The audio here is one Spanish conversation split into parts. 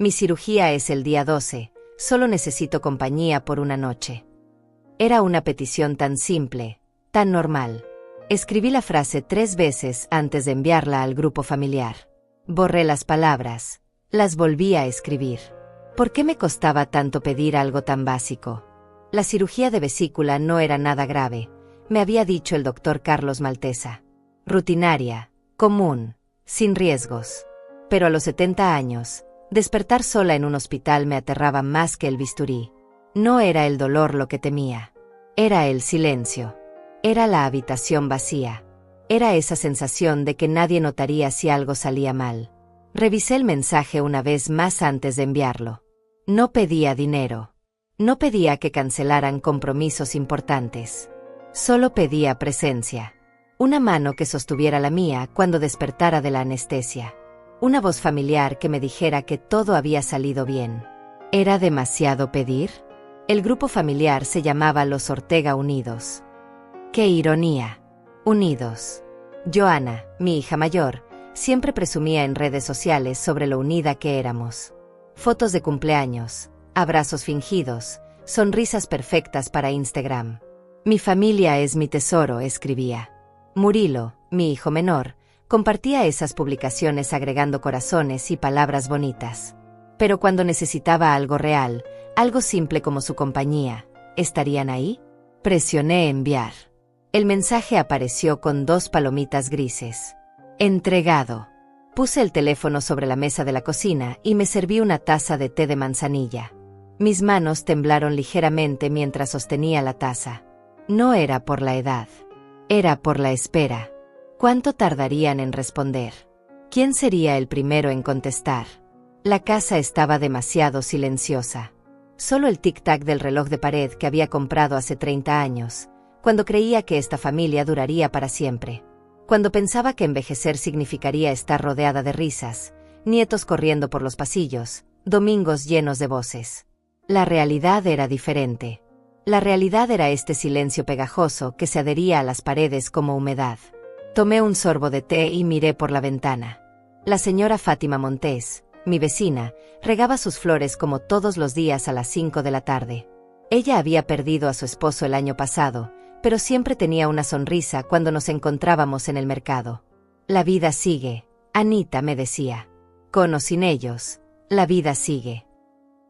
Mi cirugía es el día 12, solo necesito compañía por una noche. Era una petición tan simple, tan normal. Escribí la frase 3 veces antes de enviarla al grupo familiar. Borré las palabras, las volví a escribir. ¿Por qué me costaba tanto pedir algo tan básico? La cirugía de vesícula no era nada grave, me había dicho el doctor Carlos Maltesa. Rutinaria, común, sin riesgos. Pero a los 70 años, despertar sola en un hospital me aterraba más que el bisturí. No era el dolor lo que temía. Era el silencio. Era la habitación vacía. Era esa sensación de que nadie notaría si algo salía mal. Revisé el mensaje una vez más antes de enviarlo. No pedía dinero. No pedía que cancelaran compromisos importantes. Solo pedía presencia. Una mano que sostuviera la mía cuando despertara de la anestesia. Una voz familiar que me dijera que todo había salido bien. ¿Era demasiado pedir? El grupo familiar se llamaba Los Ortega Unidos. ¡Qué ironía! Unidos. Joana, mi hija mayor, siempre presumía en redes sociales sobre lo unida que éramos. Fotos de cumpleaños, abrazos fingidos, sonrisas perfectas para Instagram. Mi familia es mi tesoro, escribía. Murilo, mi hijo menor, compartía esas publicaciones agregando corazones y palabras bonitas. Pero cuando necesitaba algo real, algo simple como su compañía, ¿estarían ahí? Presioné enviar. El mensaje apareció con 2 palomitas grises. Entregado. Puse el teléfono sobre la mesa de la cocina y me serví una taza de té de manzanilla. Mis manos temblaron ligeramente mientras sostenía la taza. No era por la edad. Era por la espera. ¿Cuánto tardarían en responder? ¿Quién sería el primero en contestar? La casa estaba demasiado silenciosa. Solo el tic-tac del reloj de pared que había comprado hace 30 años, cuando creía que esta familia duraría para siempre. Cuando pensaba que envejecer significaría estar rodeada de risas, nietos corriendo por los pasillos, domingos llenos de voces. La realidad era diferente. La realidad era este silencio pegajoso que se adhería a las paredes como humedad. Tomé un sorbo de té y miré por la ventana. La señora Fátima Montés, mi vecina, regaba sus flores como todos los días a las 5 de la tarde. Ella había perdido a su esposo el año pasado, pero siempre tenía una sonrisa cuando nos encontrábamos en el mercado. La vida sigue, Anita me decía. Con o sin ellos, la vida sigue.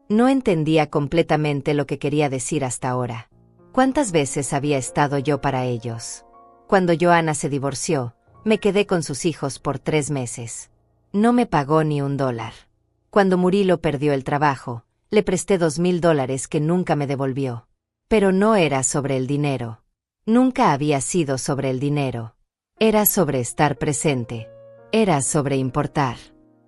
No entendía completamente lo que quería decir hasta ahora. ¿Cuántas veces había estado yo para ellos? Cuando Joana se divorció, me quedé con sus hijos por 3 meses. No me pagó ni $1. Cuando Murilo perdió el trabajo, le presté $2,000 que nunca me devolvió. Pero no era sobre el dinero. Nunca había sido sobre el dinero. Era sobre estar presente. Era sobre importar.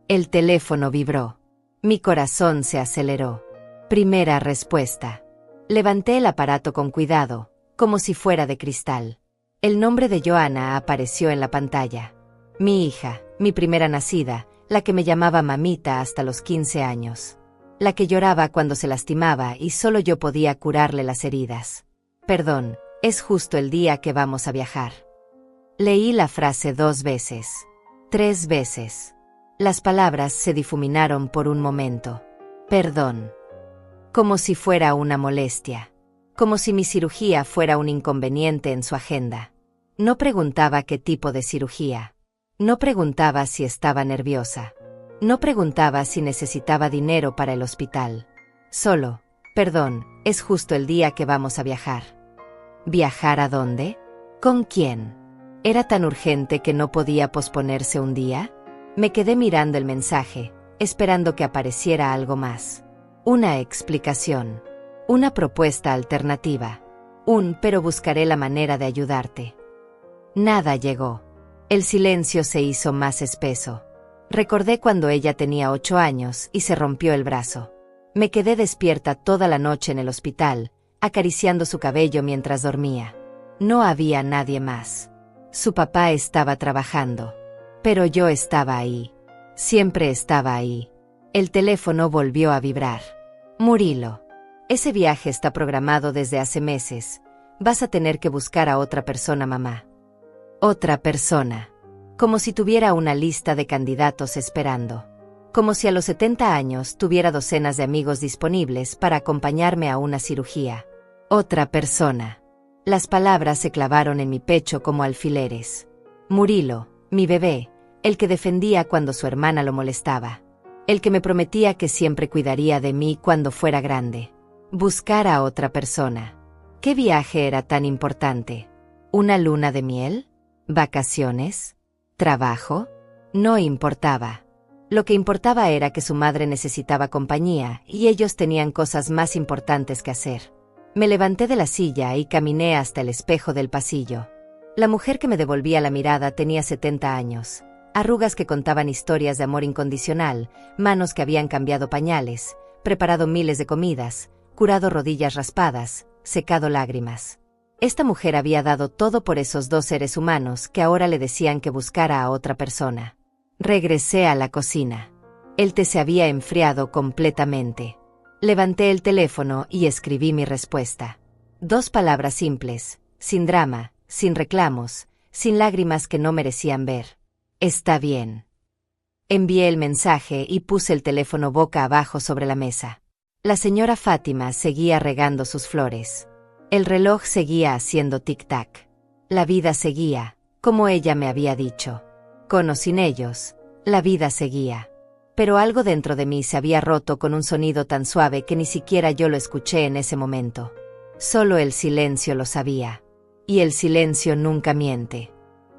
El teléfono vibró. Mi corazón se aceleró. Primera respuesta. Levanté el aparato con cuidado, como si fuera de cristal. El nombre de Joana apareció en la pantalla. Mi hija, mi primera nacida, la que me llamaba mamita hasta los 15 años. La que lloraba cuando se lastimaba y solo yo podía curarle las heridas. Perdón, es justo el día que vamos a viajar. Leí la frase 2 veces. 3 veces. Las palabras se difuminaron por un momento. Perdón. Como si fuera una molestia. Como si mi cirugía fuera un inconveniente en su agenda. No preguntaba qué tipo de cirugía. No preguntaba si estaba nerviosa. No preguntaba si necesitaba dinero para el hospital. Solo, perdón, es justo el día que vamos a viajar. ¿Viajar a dónde? ¿Con quién? ¿Era tan urgente que no podía posponerse un día? Me quedé mirando el mensaje, esperando que apareciera algo más. Una explicación. Una propuesta alternativa. Pero buscaré la manera de ayudarte. Nada llegó. El silencio se hizo más espeso. Recordé cuando ella tenía 8 años y se rompió el brazo. Me quedé despierta toda la noche en el hospital, acariciando su cabello mientras dormía. No había nadie más. Su papá estaba trabajando. Pero yo estaba ahí. Siempre estaba ahí. El teléfono volvió a vibrar. Murilo. Ese viaje está programado desde hace meses. Vas a tener que buscar a otra persona, mamá. Otra persona. Como si tuviera una lista de candidatos esperando. como si a los 70 años tuviera docenas de amigos disponibles para acompañarme a una cirugía. Otra persona. Las palabras se clavaron en mi pecho como alfileres. Murilo, mi bebé, el que defendía cuando su hermana lo molestaba. El que me prometía que siempre cuidaría de mí cuando fuera grande. Buscar a otra persona. ¿Qué viaje era tan importante? ¿Una luna de miel? ¿Vacaciones? ¿Trabajo? No importaba. Lo que importaba era que su madre necesitaba compañía y ellos tenían cosas más importantes que hacer. Me levanté de la silla y caminé hasta el espejo del pasillo. La mujer que me devolvía la mirada tenía 70 años. Arrugas que contaban historias de amor incondicional, manos que habían cambiado pañales, preparado miles de comidas, curado rodillas raspadas, secado lágrimas. Esta mujer había dado todo por esos dos seres humanos que ahora le decían que buscara a otra persona. Regresé a la cocina. El té se había enfriado completamente. Levanté el teléfono y escribí mi respuesta. 2 palabras simples, sin drama, sin reclamos, sin lágrimas que no merecían ver. Está bien. Envié el mensaje y puse el teléfono boca abajo sobre la mesa. La señora Fátima seguía regando sus flores. El reloj seguía haciendo tic-tac. La vida seguía, como ella me había dicho. Con o sin ellos, la vida seguía. Pero algo dentro de mí se había roto con un sonido tan suave que ni siquiera yo lo escuché en ese momento. Solo el silencio lo sabía. Y el silencio nunca miente.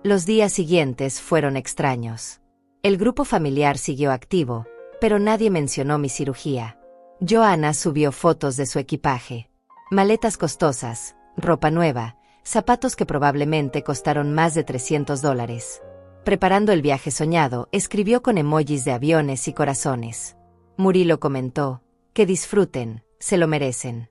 Los días siguientes fueron extraños. El grupo familiar siguió activo, pero nadie mencionó mi cirugía. Joana subió fotos de su equipaje. Maletas costosas, ropa nueva, zapatos que probablemente costaron más de $300. Preparando el viaje soñado, escribió con emojis de aviones y corazones. Murilo comentó, que disfruten, se lo merecen.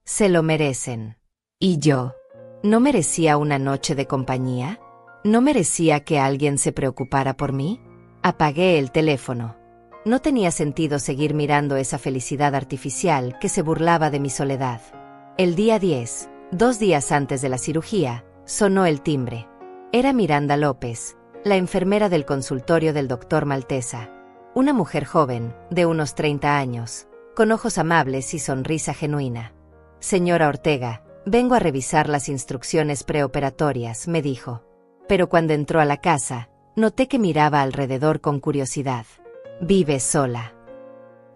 Se lo merecen. ¿Y yo? ¿No merecía una noche de compañía? ¿No merecía que alguien se preocupara por mí? Apagué el teléfono. No tenía sentido seguir mirando esa felicidad artificial que se burlaba de mi soledad. El día 10, 2 días antes de la cirugía, sonó el timbre. Era Miranda López, la enfermera del consultorio del doctor Maltesa. Una mujer joven, de unos 30 años, con ojos amables y sonrisa genuina. Señora Ortega, vengo a revisar las instrucciones preoperatorias, me dijo. Pero cuando entró a la casa, noté que miraba alrededor con curiosidad. ¿Vive sola?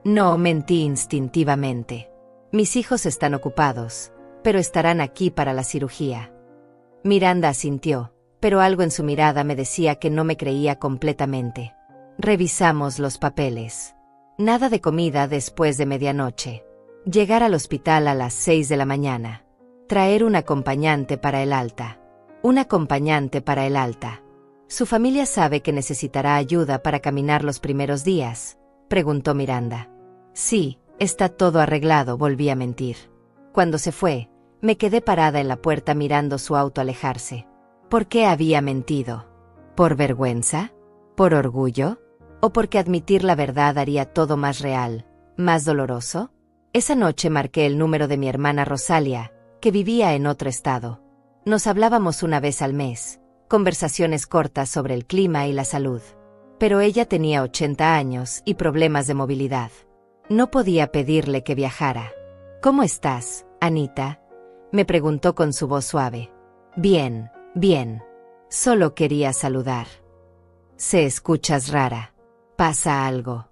No, mentí instintivamente. Mis hijos están ocupados, pero estarán aquí para la cirugía. Miranda asintió, pero algo en su mirada me decía que no me creía completamente. Revisamos los papeles. Nada de comida después de medianoche. Llegar al hospital a las 6 de la mañana. Traer un acompañante para el alta. Un acompañante para el alta. ¿Su familia sabe que necesitará ayuda para caminar los primeros días?, preguntó Miranda. Sí, está todo arreglado, volví a mentir. Cuando se fue, me quedé parada en la puerta mirando su auto alejarse. ¿Por qué había mentido? ¿Por vergüenza? ¿Por orgullo? ¿O porque admitir la verdad haría todo más real, más doloroso? Esa noche marqué el número de mi hermana Rosalia, que vivía en otro estado. Nos hablábamos una vez al mes, conversaciones cortas sobre el clima y la salud. Pero ella tenía 80 años y problemas de movilidad. No podía pedirle que viajara. ¿Cómo estás, Anita?, me preguntó con su voz suave. Bien, bien. Solo quería saludar. Se escuchas rara. ¿Pasa algo?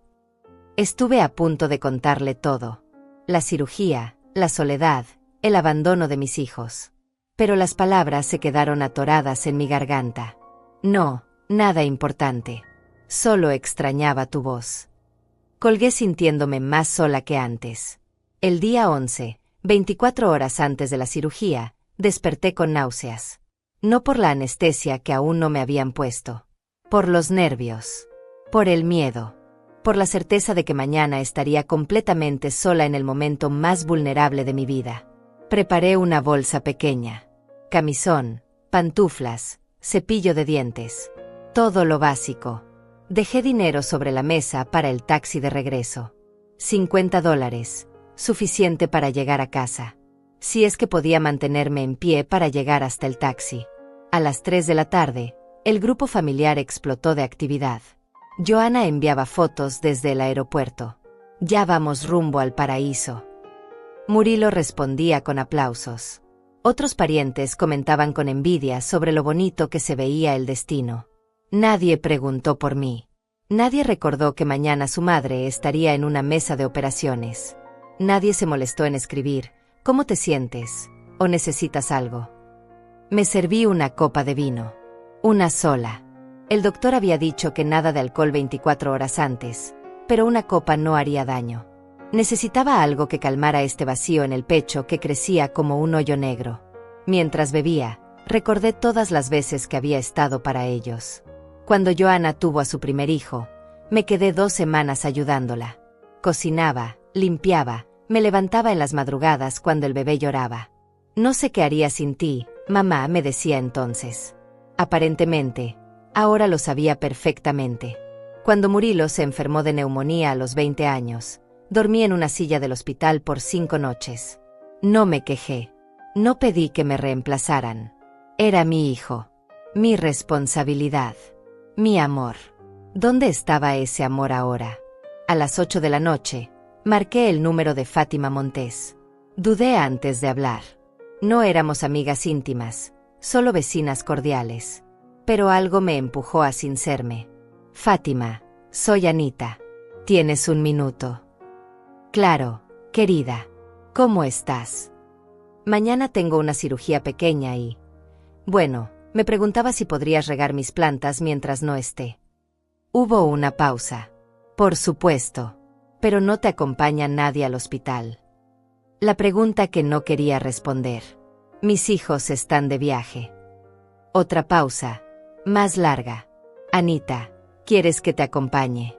Estuve a punto de contarle todo. La cirugía, la soledad, el abandono de mis hijos. Pero las palabras se quedaron atoradas en mi garganta. No, nada importante. Solo extrañaba tu voz. Colgué sintiéndome más sola que antes. El día 11, 24 horas antes de la cirugía, desperté con náuseas. No por la anestesia que aún no me habían puesto. Por los nervios. Por el miedo. Por la certeza de que mañana estaría completamente sola en el momento más vulnerable de mi vida. Preparé una bolsa pequeña. Camisón, pantuflas, cepillo de dientes. Todo lo básico. Dejé dinero sobre la mesa para el taxi de regreso. $50, suficiente para llegar a casa. Si es que podía mantenerme en pie para llegar hasta el taxi. A las 3 de la tarde, el grupo familiar explotó de actividad. Joanna enviaba fotos desde el aeropuerto. Ya vamos rumbo al paraíso. Murilo respondía con aplausos. Otros parientes comentaban con envidia sobre lo bonito que se veía el destino. Nadie preguntó por mí. Nadie recordó que mañana su madre estaría en una mesa de operaciones. Nadie se molestó en escribir, ¿cómo te sientes? ¿O necesitas algo? Me serví una copa de vino. Una sola. El doctor había dicho que nada de alcohol 24 horas antes, pero una copa no haría daño. Necesitaba algo que calmara este vacío en el pecho que crecía como un hoyo negro. Mientras bebía, recordé todas las veces que había estado para ellos. Cuando Joanna tuvo a su primer hijo, me quedé 2 semanas ayudándola. Cocinaba, limpiaba, me levantaba en las madrugadas cuando el bebé lloraba. No sé qué haría sin ti, mamá, me decía entonces. Aparentemente, ahora lo sabía perfectamente. Cuando Murilo se enfermó de neumonía a los 20 años, dormí en una silla del hospital por 5 noches. No me quejé. No pedí que me reemplazaran. Era mi hijo. Mi responsabilidad. Mi amor. ¿Dónde estaba ese amor ahora? A las 8 de la noche, marqué el número de Fátima Montes. Dudé antes de hablar. No éramos amigas íntimas, solo vecinas cordiales. Pero algo me empujó a sincerarme. Fátima, soy Anita. ¿Tienes un minuto? Claro, querida. ¿Cómo estás? Mañana tengo una cirugía pequeña y... Bueno, me preguntaba si podrías regar mis plantas mientras no esté. Hubo una pausa. Por supuesto. Pero no te acompaña nadie al hospital. La pregunta que no quería responder. Mis hijos están de viaje. Otra pausa. Más larga. Anita, ¿quieres que te acompañe?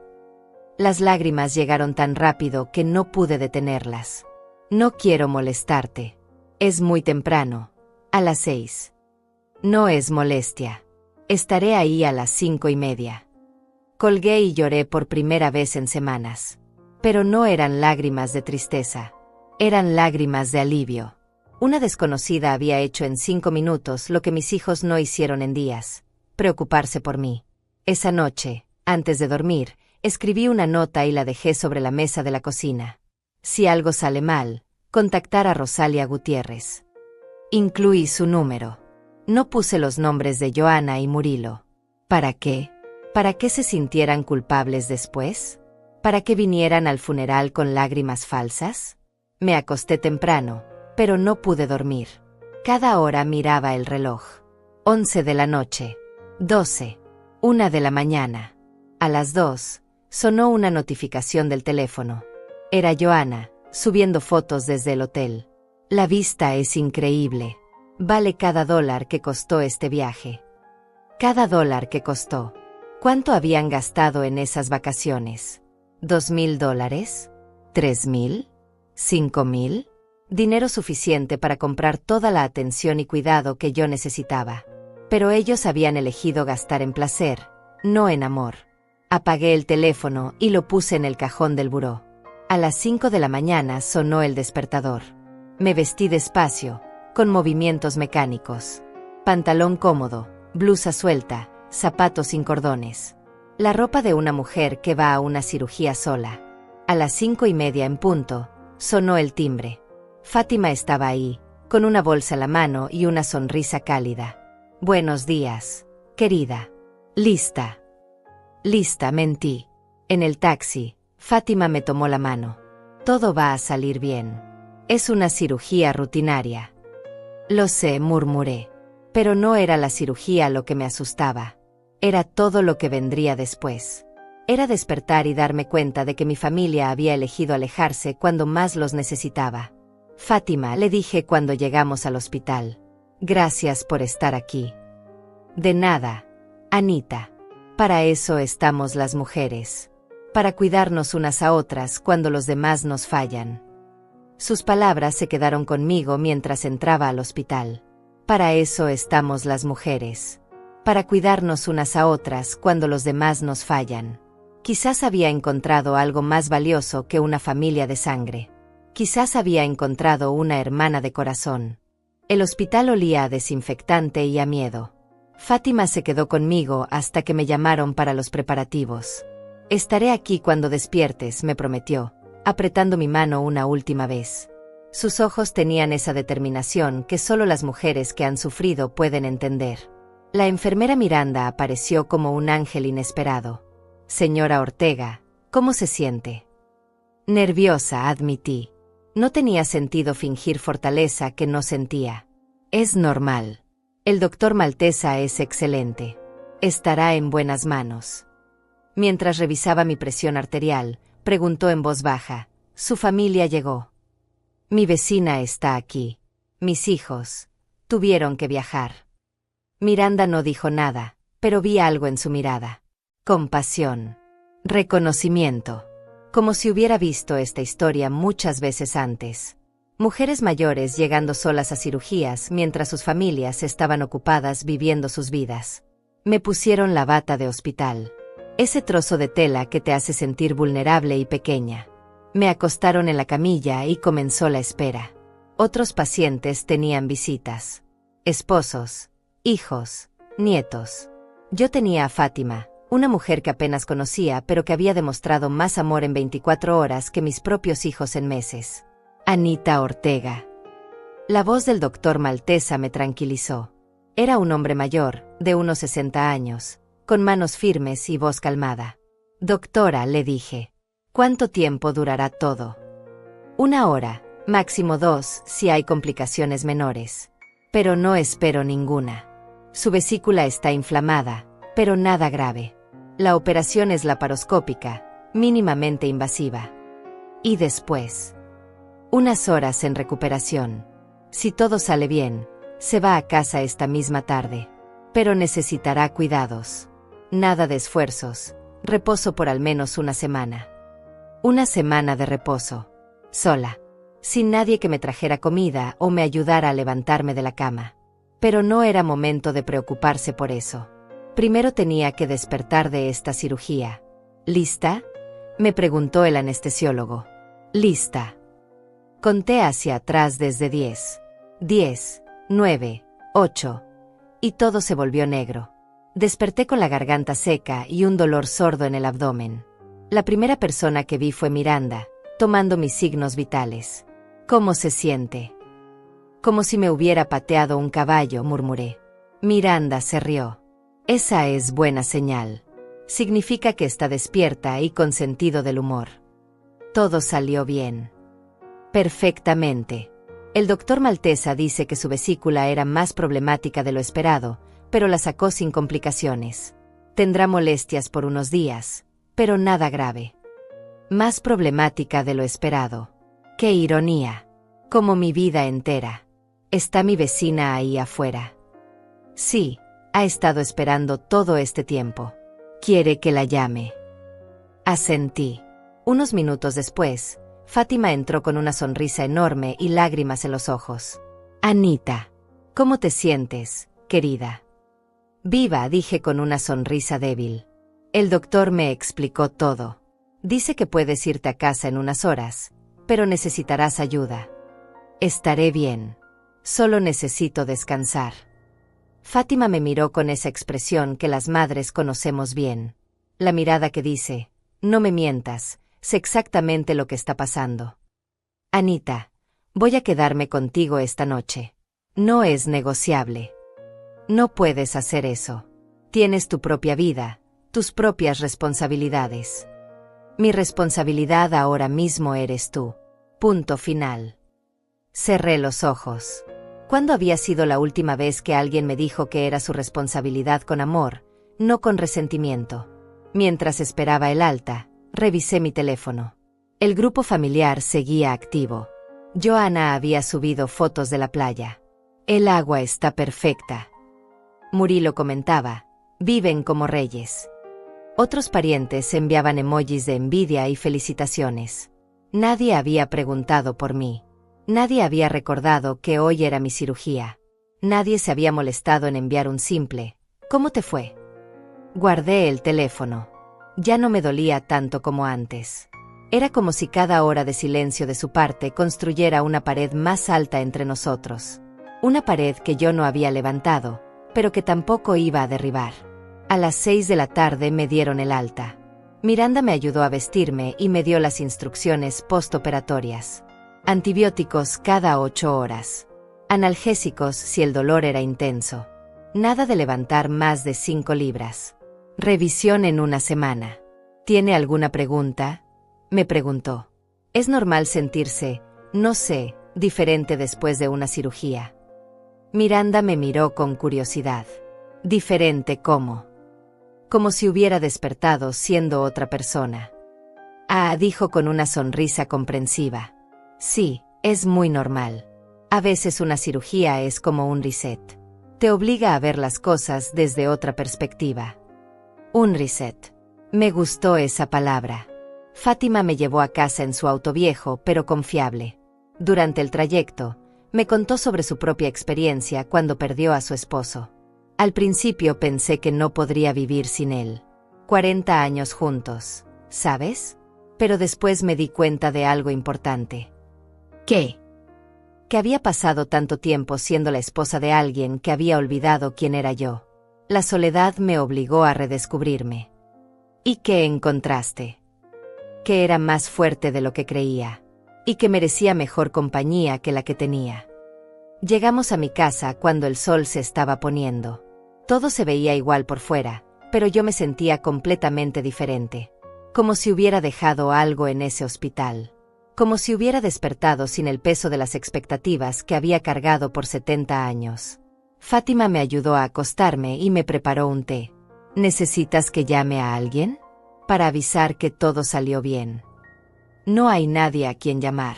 Las lágrimas llegaron tan rápido que no pude detenerlas. No quiero molestarte. Es muy temprano. A las 6. No es molestia. Estaré ahí a las 5:30. Colgué y lloré por primera vez en semanas. Pero no eran lágrimas de tristeza. Eran lágrimas de alivio. Una desconocida había hecho en 5 minutos lo que mis hijos no hicieron en días. Preocuparse por mí. Esa noche, antes de dormir, escribí una nota y la dejé sobre la mesa de la cocina. Si algo sale mal, contactar a Rosalia Gutiérrez. Incluí su número. No puse los nombres de Joanna y Murilo. ¿Para qué? ¿Para que se sintieran culpables después? ¿Para que vinieran al funeral con lágrimas falsas? Me acosté temprano, pero no pude dormir. Cada hora miraba el reloj. 11 de la noche. 12. 1 de la mañana. A las 2, sonó una notificación del teléfono. Era Joanna, subiendo fotos desde el hotel. La vista es increíble. Vale cada dólar que costó este viaje. Cada dólar que costó. ¿Cuánto habían gastado en esas vacaciones? ¿$2,000? ¿3,000? ¿5,000? Dinero suficiente para comprar toda la atención y cuidado que yo necesitaba. Pero ellos habían elegido gastar en placer, no en amor. Apagué el teléfono y lo puse en el cajón del buró. A las 5 de la mañana sonó el despertador. Me vestí despacio, con movimientos mecánicos. Pantalón cómodo, blusa suelta, zapatos sin cordones. La ropa de una mujer que va a una cirugía sola. A las 5:30 en punto, sonó el timbre. Fátima estaba ahí, con una bolsa en la mano y una sonrisa cálida. Buenos días, querida. Lista. Lista, mentí. En el taxi, Fátima me tomó la mano. Todo va a salir bien. Es una cirugía rutinaria. Lo sé, murmuré. Pero no era la cirugía lo que me asustaba. Era todo lo que vendría después. Era despertar y darme cuenta de que mi familia había elegido alejarse cuando más los necesitaba. Fátima, le dije cuando llegamos al hospital. Gracias por estar aquí. De nada, Anita. Para eso estamos las mujeres. Para cuidarnos unas a otras cuando los demás nos fallan. Sus palabras se quedaron conmigo mientras entraba al hospital. Para eso estamos las mujeres. Para cuidarnos unas a otras cuando los demás nos fallan. Quizás había encontrado algo más valioso que una familia de sangre. Quizás había encontrado una hermana de corazón. El hospital olía a desinfectante y a miedo. Fátima se quedó conmigo hasta que me llamaron para los preparativos. Estaré aquí cuando despiertes, me prometió, apretando mi mano una última vez. Sus ojos tenían esa determinación que solo las mujeres que han sufrido pueden entender. La enfermera Miranda apareció como un ángel inesperado. Señora Ortega, ¿cómo se siente? Nerviosa, admití. No tenía sentido fingir fortaleza que no sentía. Es normal. El doctor Maltesa es excelente. Estará en buenas manos. Mientras revisaba mi presión arterial, preguntó en voz baja, ¿su familia llegó? Mi vecina está aquí. Mis hijos tuvieron que viajar. Miranda no dijo nada, pero vi algo en su mirada. Compasión. Reconocimiento. Como si hubiera visto esta historia muchas veces antes. Mujeres mayores llegando solas a cirugías mientras sus familias estaban ocupadas viviendo sus vidas. Me pusieron la bata de hospital. Ese trozo de tela que te hace sentir vulnerable y pequeña. Me acostaron en la camilla y comenzó la espera. Otros pacientes tenían visitas. Esposos, hijos, nietos. Yo tenía a Fátima, una mujer que apenas conocía pero que había demostrado más amor en 24 horas que mis propios hijos en meses. Anita Ortega. La voz del doctor Maltesa me tranquilizó. Era un hombre mayor, de unos 60 años, con manos firmes y voz calmada. Doctora, le dije. ¿Cuánto tiempo durará todo? 1 hora, máximo 2 si hay complicaciones menores. Pero no espero ninguna. Su vesícula está inflamada, pero nada grave. La operación es laparoscópica, mínimamente invasiva. Y después, unas horas en recuperación. Si todo sale bien, se va a casa esta misma tarde. Pero necesitará cuidados. Nada de esfuerzos, reposo por al menos una semana. Una semana de reposo. Sola. Sin nadie que me trajera comida o me ayudara a levantarme de la cama. Pero no era momento de preocuparse por eso. Primero tenía que despertar de esta cirugía. ¿Lista?, me preguntó el anestesiólogo. Lista. Conté hacia atrás desde 10. 10, 9, 8. Y todo se volvió negro. Desperté con la garganta seca y un dolor sordo en el abdomen. La primera persona que vi fue Miranda, tomando mis signos vitales. ¿Cómo se siente? Como si me hubiera pateado un caballo, murmuré. Miranda se rió. Esa es buena señal. Significa que está despierta y con sentido del humor. Todo salió bien. Perfectamente. El doctor Maltesa dice que su vesícula era más problemática de lo esperado, pero la sacó sin complicaciones. Tendrá molestias por unos días, pero nada grave. Más problemática de lo esperado. ¡Qué ironía! Como mi vida entera. ¿Está mi vecina ahí afuera? Sí, ha estado esperando todo este tiempo. ¿Quiere que la llame? Asentí. Unos minutos después, Fátima entró con una sonrisa enorme y lágrimas en los ojos. Anita, ¿cómo te sientes, querida? Viva, dije con una sonrisa débil. El doctor me explicó todo. Dice que puedes irte a casa en unas horas, pero necesitarás ayuda. Estaré bien. Solo necesito descansar. Fátima me miró con esa expresión que las madres conocemos bien. La mirada que dice, no me mientas, sé exactamente lo que está pasando. Anita, voy a quedarme contigo esta noche. No es negociable. No puedes hacer eso. Tienes tu propia vida, tus propias responsabilidades. Mi responsabilidad ahora mismo eres tú. Punto final. Cerré los ojos. ¿Cuándo había sido la última vez que alguien me dijo que era su responsabilidad con amor, no con resentimiento? Mientras esperaba el alta, revisé mi teléfono. El grupo familiar seguía activo. Joana había subido fotos de la playa. El agua está perfecta. Murilo comentaba, viven como reyes. Otros parientes enviaban emojis de envidia y felicitaciones. Nadie había preguntado por mí. Nadie había recordado que hoy era mi cirugía. Nadie se había molestado en enviar un simple, ¿cómo te fue? Guardé el teléfono. Ya no me dolía tanto como antes. Era como si cada hora de silencio de su parte construyera una pared más alta entre nosotros. Una pared que yo no había levantado, pero que tampoco iba a derribar. A las 6 de la tarde me dieron el alta. Miranda me ayudó a vestirme y me dio las instrucciones postoperatorias. Antibióticos cada 8 horas. Analgésicos si el dolor era intenso. Nada de levantar más de 5 libras. Revisión en una semana. ¿Tiene alguna pregunta?, me preguntó. ¿Es normal sentirse, no sé, diferente después de una cirugía? Miranda me miró con curiosidad. ¿Diferente cómo? Como si hubiera despertado siendo otra persona. Ah, dijo con una sonrisa comprensiva. Sí, es muy normal. A veces una cirugía es como un reset. Te obliga a ver las cosas desde otra perspectiva. Un reset. Me gustó esa palabra. Fátima me llevó a casa en su auto viejo pero confiable. Durante el trayecto, me contó sobre su propia experiencia cuando perdió a su esposo. Al principio pensé que no podría vivir sin él. 40 años juntos, ¿sabes? Pero después me di cuenta de algo importante. ¿Qué? Que había pasado tanto tiempo siendo la esposa de alguien que había olvidado quién era yo. La soledad me obligó a redescubrirme. ¿Y qué encontraste? Que era más fuerte de lo que creía. Y que merecía mejor compañía que la que tenía. Llegamos a mi casa cuando el sol se estaba poniendo. Todo se veía igual por fuera, pero yo me sentía completamente diferente. Como si hubiera dejado algo en ese hospital. Como si hubiera despertado sin el peso de las expectativas que había cargado por 70 años. Fátima me ayudó a acostarme y me preparó un té. ¿Necesitas que llame a alguien? Para avisar que todo salió bien. No hay nadie a quien llamar.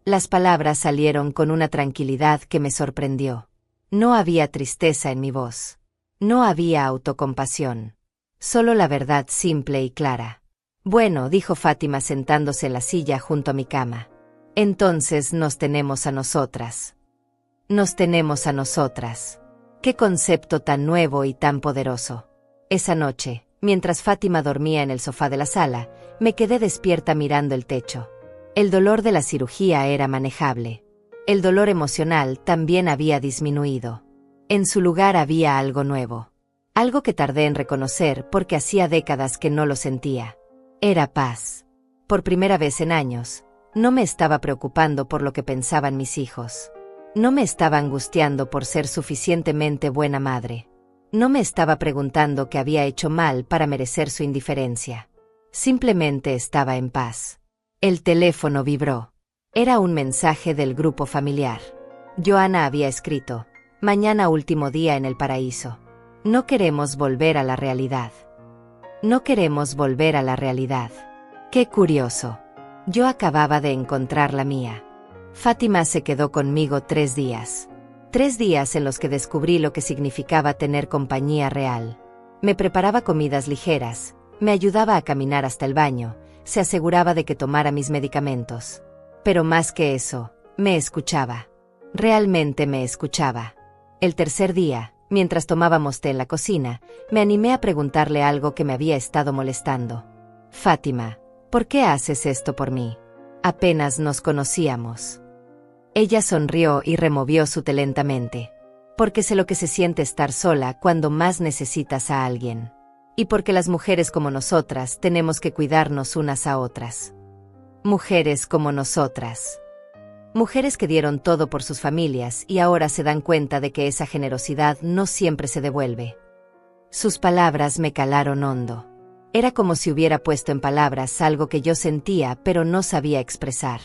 Las palabras salieron con una tranquilidad que me sorprendió. No había tristeza en mi voz. No había autocompasión. Solo la verdad simple y clara. Bueno, dijo Fátima sentándose en la silla junto a mi cama. Entonces nos tenemos a nosotras. Nos tenemos a nosotras. Qué concepto tan nuevo y tan poderoso. Esa noche, mientras Fátima dormía en el sofá de la sala, me quedé despierta mirando el techo. El dolor de la cirugía era manejable. El dolor emocional también había disminuido. En su lugar había algo nuevo. Algo que tardé en reconocer porque hacía décadas que no lo sentía. Era paz. Por primera vez en años, no me estaba preocupando por lo que pensaban mis hijos. No me estaba angustiando por ser suficientemente buena madre. No me estaba preguntando qué había hecho mal para merecer su indiferencia. Simplemente estaba en paz. El teléfono vibró. Era un mensaje del grupo familiar. Joana había escrito: mañana último día en el paraíso. No queremos volver a la realidad. No queremos volver a la realidad. Qué curioso. Yo acababa de encontrar la mía. Fátima se quedó conmigo 3 días. 3 días en los que descubrí lo que significaba tener compañía real. Me preparaba comidas ligeras, me ayudaba a caminar hasta el baño, se aseguraba de que tomara mis medicamentos. Pero más que eso, me escuchaba. Realmente me escuchaba. El tercer día, mientras tomábamos té en la cocina, me animé a preguntarle algo que me había estado molestando. Fátima, ¿por qué haces esto por mí? Apenas nos conocíamos. Ella sonrió y removió su té lentamente. Porque sé lo que se siente estar sola cuando más necesitas a alguien. Y porque las mujeres como nosotras tenemos que cuidarnos unas a otras. Mujeres como nosotras. Mujeres que dieron todo por sus familias y ahora se dan cuenta de que esa generosidad no siempre se devuelve. Sus palabras me calaron hondo. Era como si hubiera puesto en palabras algo que yo sentía pero no sabía expresar.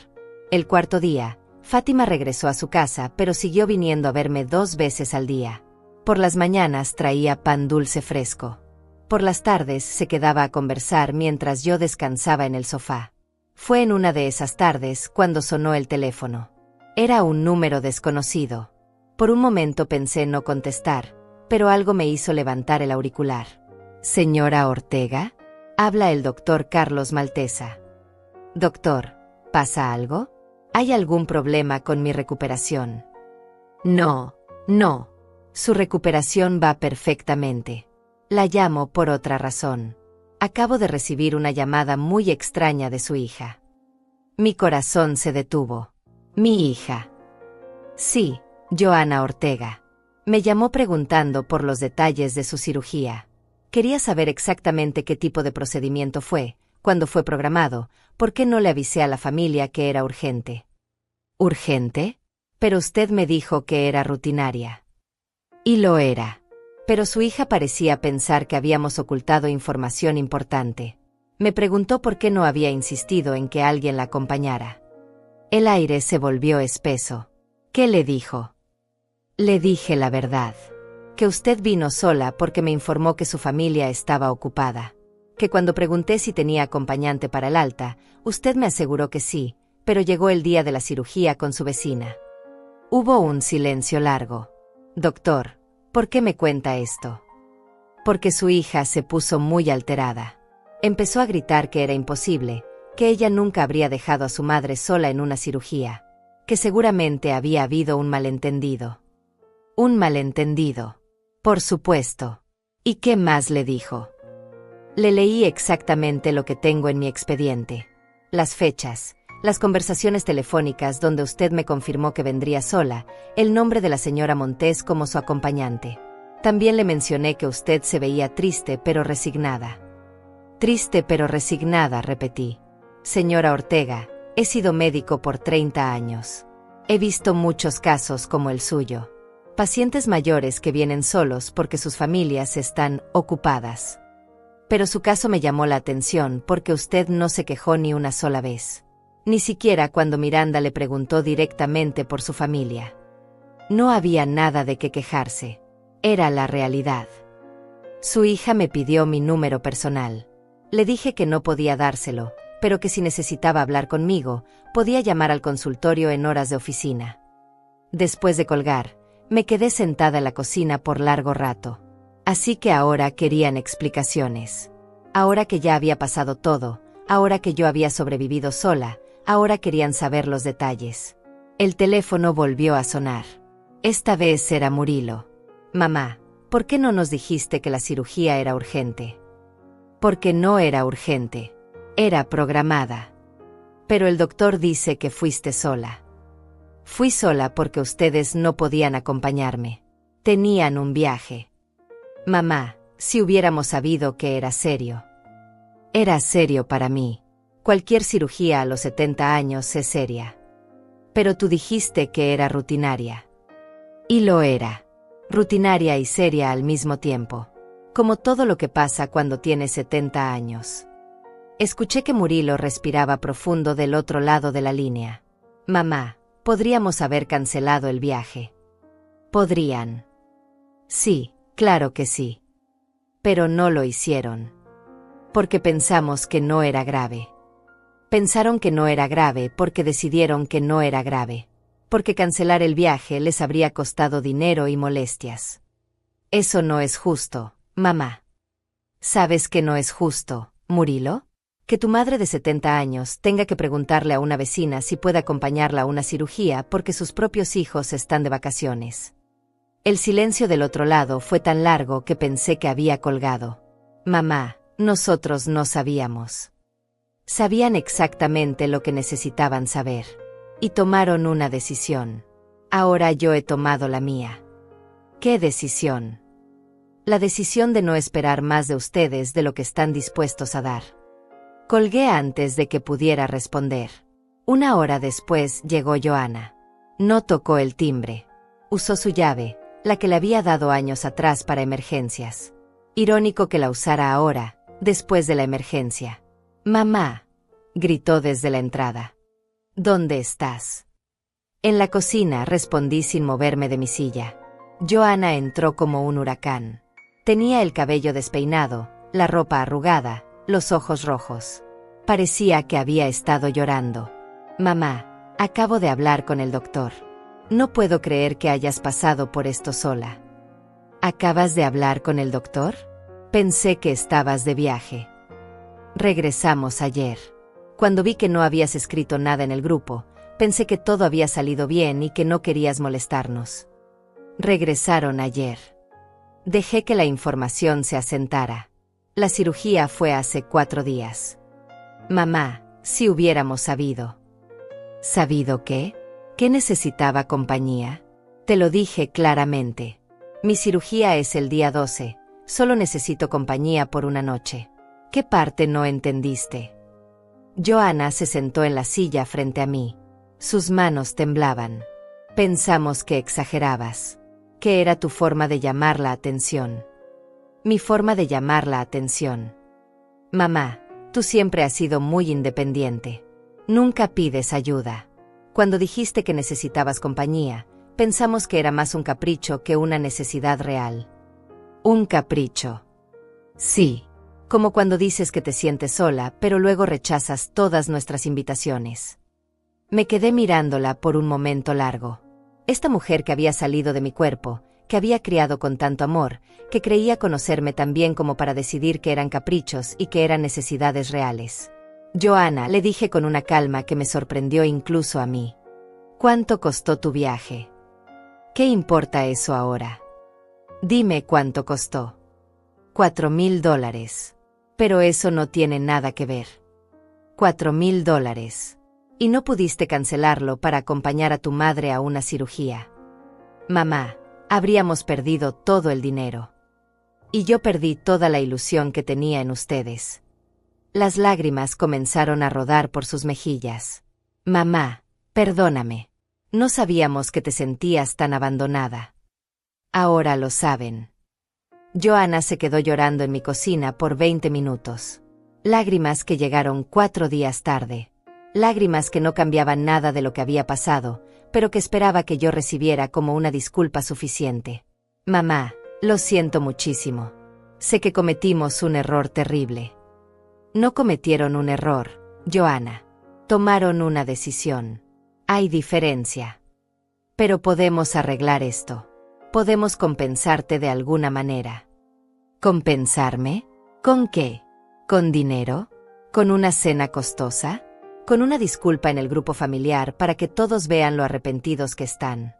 El cuarto día, Fátima regresó a su casa pero siguió viniendo a verme 2 veces al día. Por las mañanas traía pan dulce fresco. Por las tardes se quedaba a conversar mientras yo descansaba en el sofá. Fue en una de esas tardes cuando sonó el teléfono. Era un número desconocido. Por un momento pensé no contestar, pero algo me hizo levantar el auricular. «Señora Ortega», habla el doctor Carlos Maltesa. «Doctor, ¿pasa algo? ¿Hay algún problema con mi recuperación?» No. Su recuperación va perfectamente. La llamo por otra razón. Acabo de recibir una llamada muy extraña de su hija. Mi corazón se detuvo. Mi hija. Sí, Joana Ortega. Me llamó preguntando por los detalles de su cirugía. Quería saber exactamente qué tipo de procedimiento fue, cuándo fue programado, por qué no le avisé a la familia que era urgente. ¿Urgente? Pero usted me dijo que era rutinaria. Y lo era. Pero su hija parecía pensar que habíamos ocultado información importante. Me preguntó por qué no había insistido en que alguien la acompañara. El aire se volvió espeso. ¿Qué le dijo? Le dije la verdad. Que usted vino sola porque me informó que su familia estaba ocupada. Que cuando pregunté si tenía acompañante para el alta, usted me aseguró que sí, pero llegó el día de la cirugía con su vecina. Hubo un silencio largo. Doctor, ¿por qué me cuenta esto? Porque su hija se puso muy alterada. Empezó a gritar que era imposible, que ella nunca habría dejado a su madre sola en una cirugía, que seguramente había habido un malentendido. Un malentendido. Por supuesto. ¿Y qué más le dijo? Le leí exactamente lo que tengo en mi expediente. Las fechas, las conversaciones telefónicas donde usted me confirmó que vendría sola, el nombre de la señora Montés como su acompañante. También le mencioné que usted se veía triste pero resignada. Triste pero resignada, repetí. Señora Ortega, he sido médico por 30 años. He visto muchos casos como el suyo. Pacientes mayores que vienen solos porque sus familias están ocupadas. Pero su caso me llamó la atención porque usted no se quejó ni una sola vez. Ni siquiera cuando Miranda le preguntó directamente por su familia. No había nada de qué quejarse. Era la realidad. Su hija me pidió mi número personal. Le dije que no podía dárselo, pero que si necesitaba hablar conmigo, podía llamar al consultorio en horas de oficina. Después de colgar, me quedé sentada en la cocina por largo rato. Así que ahora querían explicaciones. Ahora que ya había pasado todo, ahora que yo había sobrevivido sola, ahora querían saber los detalles. El teléfono volvió a sonar. Esta vez era Murilo. Mamá, ¿por qué no nos dijiste que la cirugía era urgente? Porque no era urgente. Era programada. Pero el doctor dice que fuiste sola. Fui sola porque ustedes no podían acompañarme. Tenían un viaje. Mamá, si hubiéramos sabido que era serio. Era serio para mí. Cualquier cirugía a los 70 años es seria. Pero tú dijiste que era rutinaria. Y lo era. Rutinaria y seria al mismo tiempo. Como todo lo que pasa cuando tienes 70 años. Escuché que Murilo respiraba profundo del otro lado de la línea. Mamá, podríamos haber cancelado el viaje. Podrían. Sí, claro que sí. Pero no lo hicieron. Porque pensamos que no era grave. Pensaron que no era grave porque decidieron que no era grave. Porque cancelar el viaje les habría costado dinero y molestias. Eso no es justo, mamá. ¿Sabes que no es justo, Murilo? Que tu madre de 70 años tenga que preguntarle a una vecina si puede acompañarla a una cirugía porque sus propios hijos están de vacaciones. El silencio del otro lado fue tan largo que pensé que había colgado. Mamá, nosotros no sabíamos. Sabían exactamente lo que necesitaban saber. Y tomaron una decisión. Ahora yo he tomado la mía. ¿Qué decisión? La decisión de no esperar más de ustedes de lo que están dispuestos a dar. Colgué antes de que pudiera responder. Una hora después llegó Joana. No tocó el timbre. Usó su llave, la que le había dado años atrás para emergencias. Irónico que la usara ahora, después de la emergencia. «Mamá», gritó desde la entrada. «¿Dónde estás?» «En la cocina», respondí sin moverme de mi silla. Joana entró como un huracán. Tenía el cabello despeinado, la ropa arrugada, los ojos rojos. Parecía que había estado llorando. «Mamá, acabo de hablar con el doctor. No puedo creer que hayas pasado por esto sola». «¿Acabas de hablar con el doctor? Pensé que estabas de viaje». «Regresamos ayer. Cuando vi que no habías escrito nada en el grupo, pensé que todo había salido bien y que no querías molestarnos». «Regresaron ayer. Dejé que la información se asentara. La cirugía fue hace 4 días». «Mamá, si hubiéramos sabido». ¿Sabido qué? ¿Que necesitaba compañía? Te lo dije claramente. Mi cirugía es el día 12. Solo necesito compañía por una noche. ¿Qué parte no entendiste? Joanna se sentó en la silla frente a mí. Sus manos temblaban. Pensamos que exagerabas. Que era tu forma de llamar la atención. Mi forma de llamar la atención. Mamá, tú siempre has sido muy independiente. Nunca pides ayuda. Cuando dijiste que necesitabas compañía, pensamos que era más un capricho que una necesidad real. Un capricho. Sí. Como cuando dices que te sientes sola, pero luego rechazas todas nuestras invitaciones. Me quedé mirándola por un momento largo. Esta mujer que había salido de mi cuerpo, que había criado con tanto amor, que creía conocerme tan bien como para decidir que eran caprichos y que eran necesidades reales. Joanna, le dije con una calma que me sorprendió incluso a mí. ¿Cuánto costó tu viaje? ¿Qué importa eso ahora? Dime cuánto costó. $4,000. Pero eso no tiene nada que ver. $4,000. Y no pudiste cancelarlo para acompañar a tu madre a una cirugía. Mamá, habríamos perdido todo el dinero. Y yo perdí toda la ilusión que tenía en ustedes. Las lágrimas comenzaron a rodar por sus mejillas. Mamá, perdóname. No sabíamos que te sentías tan abandonada. Ahora lo saben. Joanna se quedó llorando en mi cocina por 20 minutos. Lágrimas que llegaron 4 días tarde. Lágrimas que no cambiaban nada de lo que había pasado, pero que esperaba que yo recibiera como una disculpa suficiente. Mamá, lo siento muchísimo. Sé que cometimos un error terrible. No cometieron un error, Joanna. Tomaron una decisión. Hay diferencia. Pero podemos arreglar esto. Podemos compensarte de alguna manera. ¿Compensarme? ¿Con qué? ¿Con dinero? ¿Con una cena costosa? ¿Con una disculpa en el grupo familiar para que todos vean lo arrepentidos que están?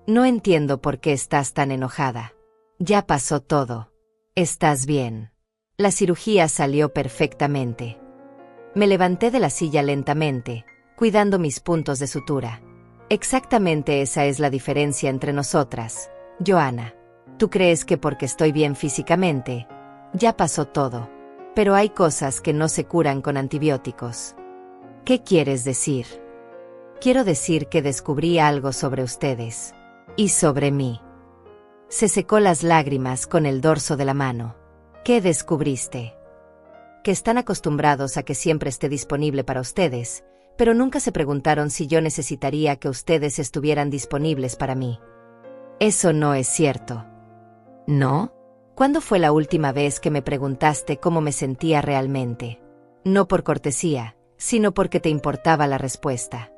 No entiendo por qué estás tan enojada. Ya pasó todo. Estás bien. La cirugía salió perfectamente. Me levanté de la silla lentamente, cuidando mis puntos de sutura. Exactamente esa es la diferencia entre nosotras, Joanna. Tú crees que porque estoy bien físicamente, ya pasó todo. Pero hay cosas que no se curan con antibióticos. ¿Qué quieres decir? Quiero decir que descubrí algo sobre ustedes. Y sobre mí. Se secó las lágrimas con el dorso de la mano. ¿Qué descubriste? Que están acostumbrados a que siempre esté disponible para ustedes, pero nunca se preguntaron si yo necesitaría que ustedes estuvieran disponibles para mí. Eso no es cierto. ¿No? ¿Cuándo fue la última vez que me preguntaste cómo me sentía realmente? No por cortesía, sino porque te importaba la respuesta.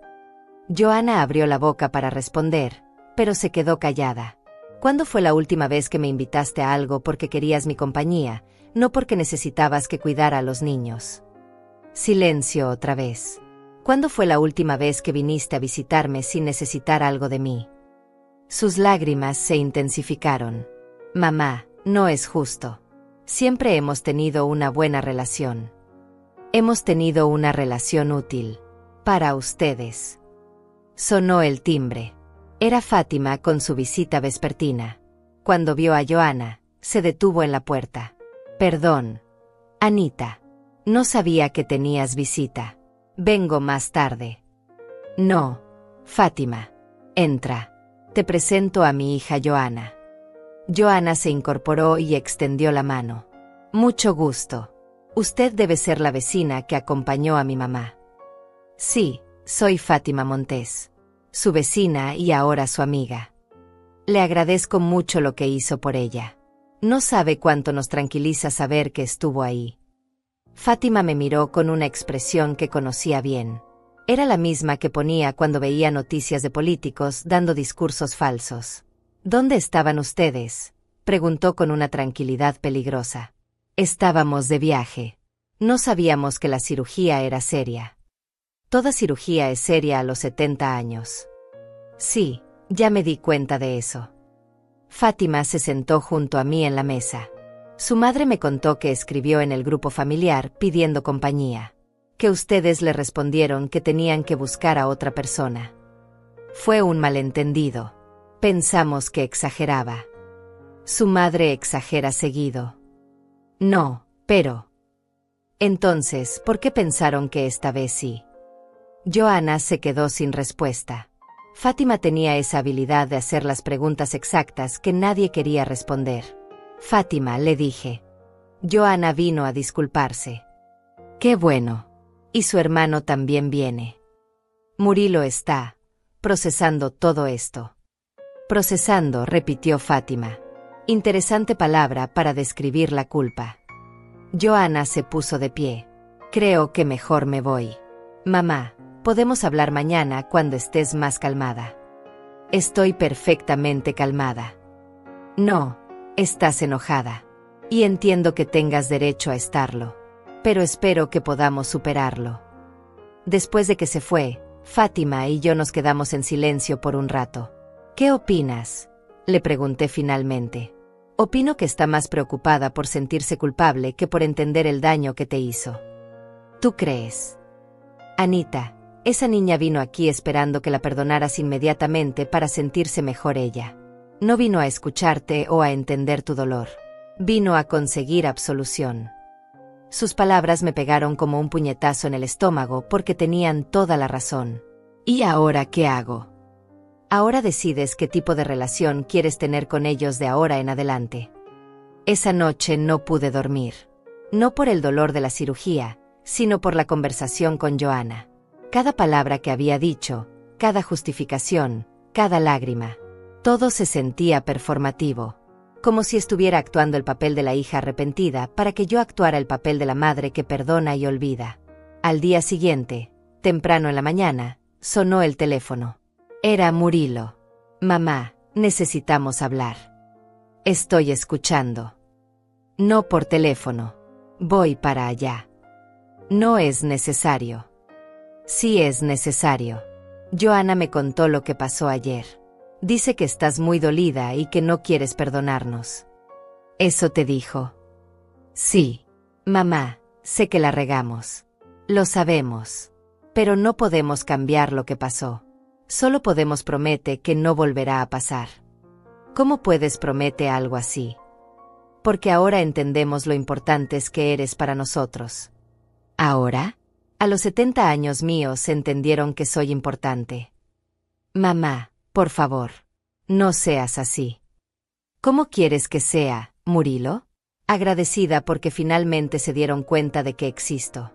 Joanna abrió la boca para responder, pero se quedó callada. ¿Cuándo fue la última vez que me invitaste a algo porque querías mi compañía, no porque necesitabas que cuidara a los niños? Silencio otra vez. ¿Cuándo fue la última vez que viniste a visitarme sin necesitar algo de mí? Sus lágrimas se intensificaron. Mamá, no es justo. Siempre hemos tenido una buena relación. Hemos tenido una relación útil. Para ustedes. Sonó el timbre. Era Fátima con su visita vespertina. Cuando vio a Joanna, se detuvo en la puerta. Perdón. Anita. No sabía que tenías visita. Vengo más tarde. No. Fátima. Entra. Te presento a mi hija Joanna. Joanna se incorporó y extendió la mano. Mucho gusto. Usted debe ser la vecina que acompañó a mi mamá. Sí, soy Fátima Montes. Su vecina y ahora su amiga. Le agradezco mucho lo que hizo por ella. No sabe cuánto nos tranquiliza saber que estuvo ahí. Fátima me miró con una expresión que conocía bien. Era la misma que ponía cuando veía noticias de políticos dando discursos falsos. ¿Dónde estaban ustedes?, preguntó con una tranquilidad peligrosa. Estábamos de viaje. No sabíamos que la cirugía era seria. Toda cirugía es seria a los 70 años. Sí, ya me di cuenta de eso. Fátima se sentó junto a mí en la mesa. Su madre me contó que escribió en el grupo familiar pidiendo compañía. Que ustedes le respondieron que tenían que buscar a otra persona. Fue un malentendido. Pensamos que exageraba. Su madre exagera seguido. No, pero... Entonces, ¿por qué pensaron que esta vez sí? Johanna se quedó sin respuesta. Fátima tenía esa habilidad de hacer las preguntas exactas que nadie quería responder. Fátima, le dije. Johanna vino a disculparse. Qué bueno. Y su hermano también viene. Murilo está procesando todo esto. Procesando, repitió Fátima. Interesante palabra para describir la culpa. Johanna se puso de pie. Creo que mejor me voy. Mamá, podemos hablar mañana cuando estés más calmada. Estoy perfectamente calmada. No, estás enojada. Y entiendo que tengas derecho a estarlo. Pero espero que podamos superarlo. Después de que se fue, Fátima y yo nos quedamos en silencio por un rato. ¿Qué opinas?, le pregunté finalmente. Opino que está más preocupada por sentirse culpable que por entender el daño que te hizo. ¿Tú crees? Anita, esa niña vino aquí esperando que la perdonaras inmediatamente para sentirse mejor ella. No vino a escucharte o a entender tu dolor. Vino a conseguir absolución. Sus palabras me pegaron como un puñetazo en el estómago porque tenían toda la razón. ¿Y ahora qué hago? Ahora decides qué tipo de relación quieres tener con ellos de ahora en adelante. Esa noche no pude dormir. No por el dolor de la cirugía, sino por la conversación con Johanna. Cada palabra que había dicho, cada justificación, cada lágrima. Todo se sentía performativo. Como si estuviera actuando el papel de la hija arrepentida para que yo actuara el papel de la madre que perdona y olvida. Al día siguiente, temprano en la mañana, sonó el teléfono. Era Murilo. Mamá, necesitamos hablar. Estoy escuchando. No por teléfono. Voy para allá. No es necesario. Sí es necesario. Johanna me contó lo que pasó ayer. Dice que estás muy dolida y que no quieres perdonarnos. ¿Eso te dijo? Sí. Mamá, sé que la regamos. Lo sabemos. Pero no podemos cambiar lo que pasó. Solo podemos prometer que no volverá a pasar. ¿Cómo puedes prometer algo así? Porque ahora entendemos lo importantes que eres para nosotros. ¿Ahora? A los 70 años míos entendieron que soy importante. Mamá, por favor, no seas así. ¿Cómo quieres que sea, Murilo? Agradecida porque finalmente se dieron cuenta de que existo.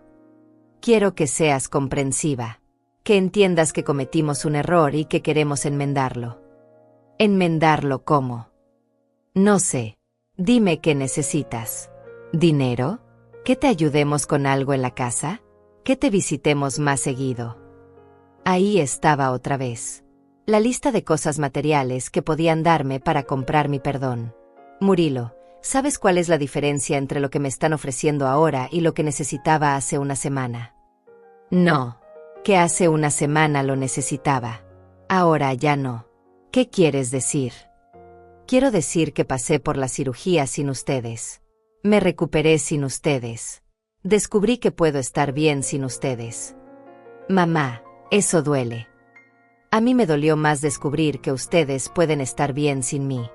Quiero que seas comprensiva. Que entiendas que cometimos un error y que queremos enmendarlo. ¿Enmendarlo cómo? No sé. Dime qué necesitas. ¿Dinero? ¿Que te ayudemos con algo en la casa? ¿Que te visitemos más seguido? Ahí estaba otra vez. La lista de cosas materiales que podían darme para comprar mi perdón. Murilo, ¿sabes cuál es la diferencia entre lo que me están ofreciendo ahora y lo que necesitaba hace una semana? No. Que hace una semana lo necesitaba. Ahora ya no. ¿Qué quieres decir? Quiero decir que pasé por la cirugía sin ustedes. Me recuperé sin ustedes. Descubrí que puedo estar bien sin ustedes. Mamá, eso duele. A mí me dolió más descubrir que ustedes pueden estar bien sin mí.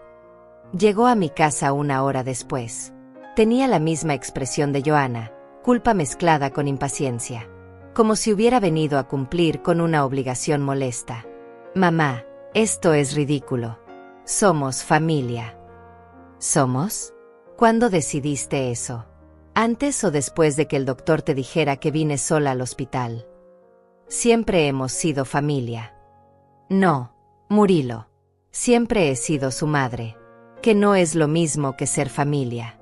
Llegó a mi casa una hora después. Tenía la misma expresión de Johanna, culpa mezclada con impaciencia. Como si hubiera venido a cumplir con una obligación molesta. Mamá, esto es ridículo. Somos familia. ¿Somos? ¿Cuándo decidiste eso? ¿Antes o después de que el doctor te dijera que vine sola al hospital? Siempre hemos sido familia. No, Murilo. Siempre he sido su madre. Que no es lo mismo que ser familia.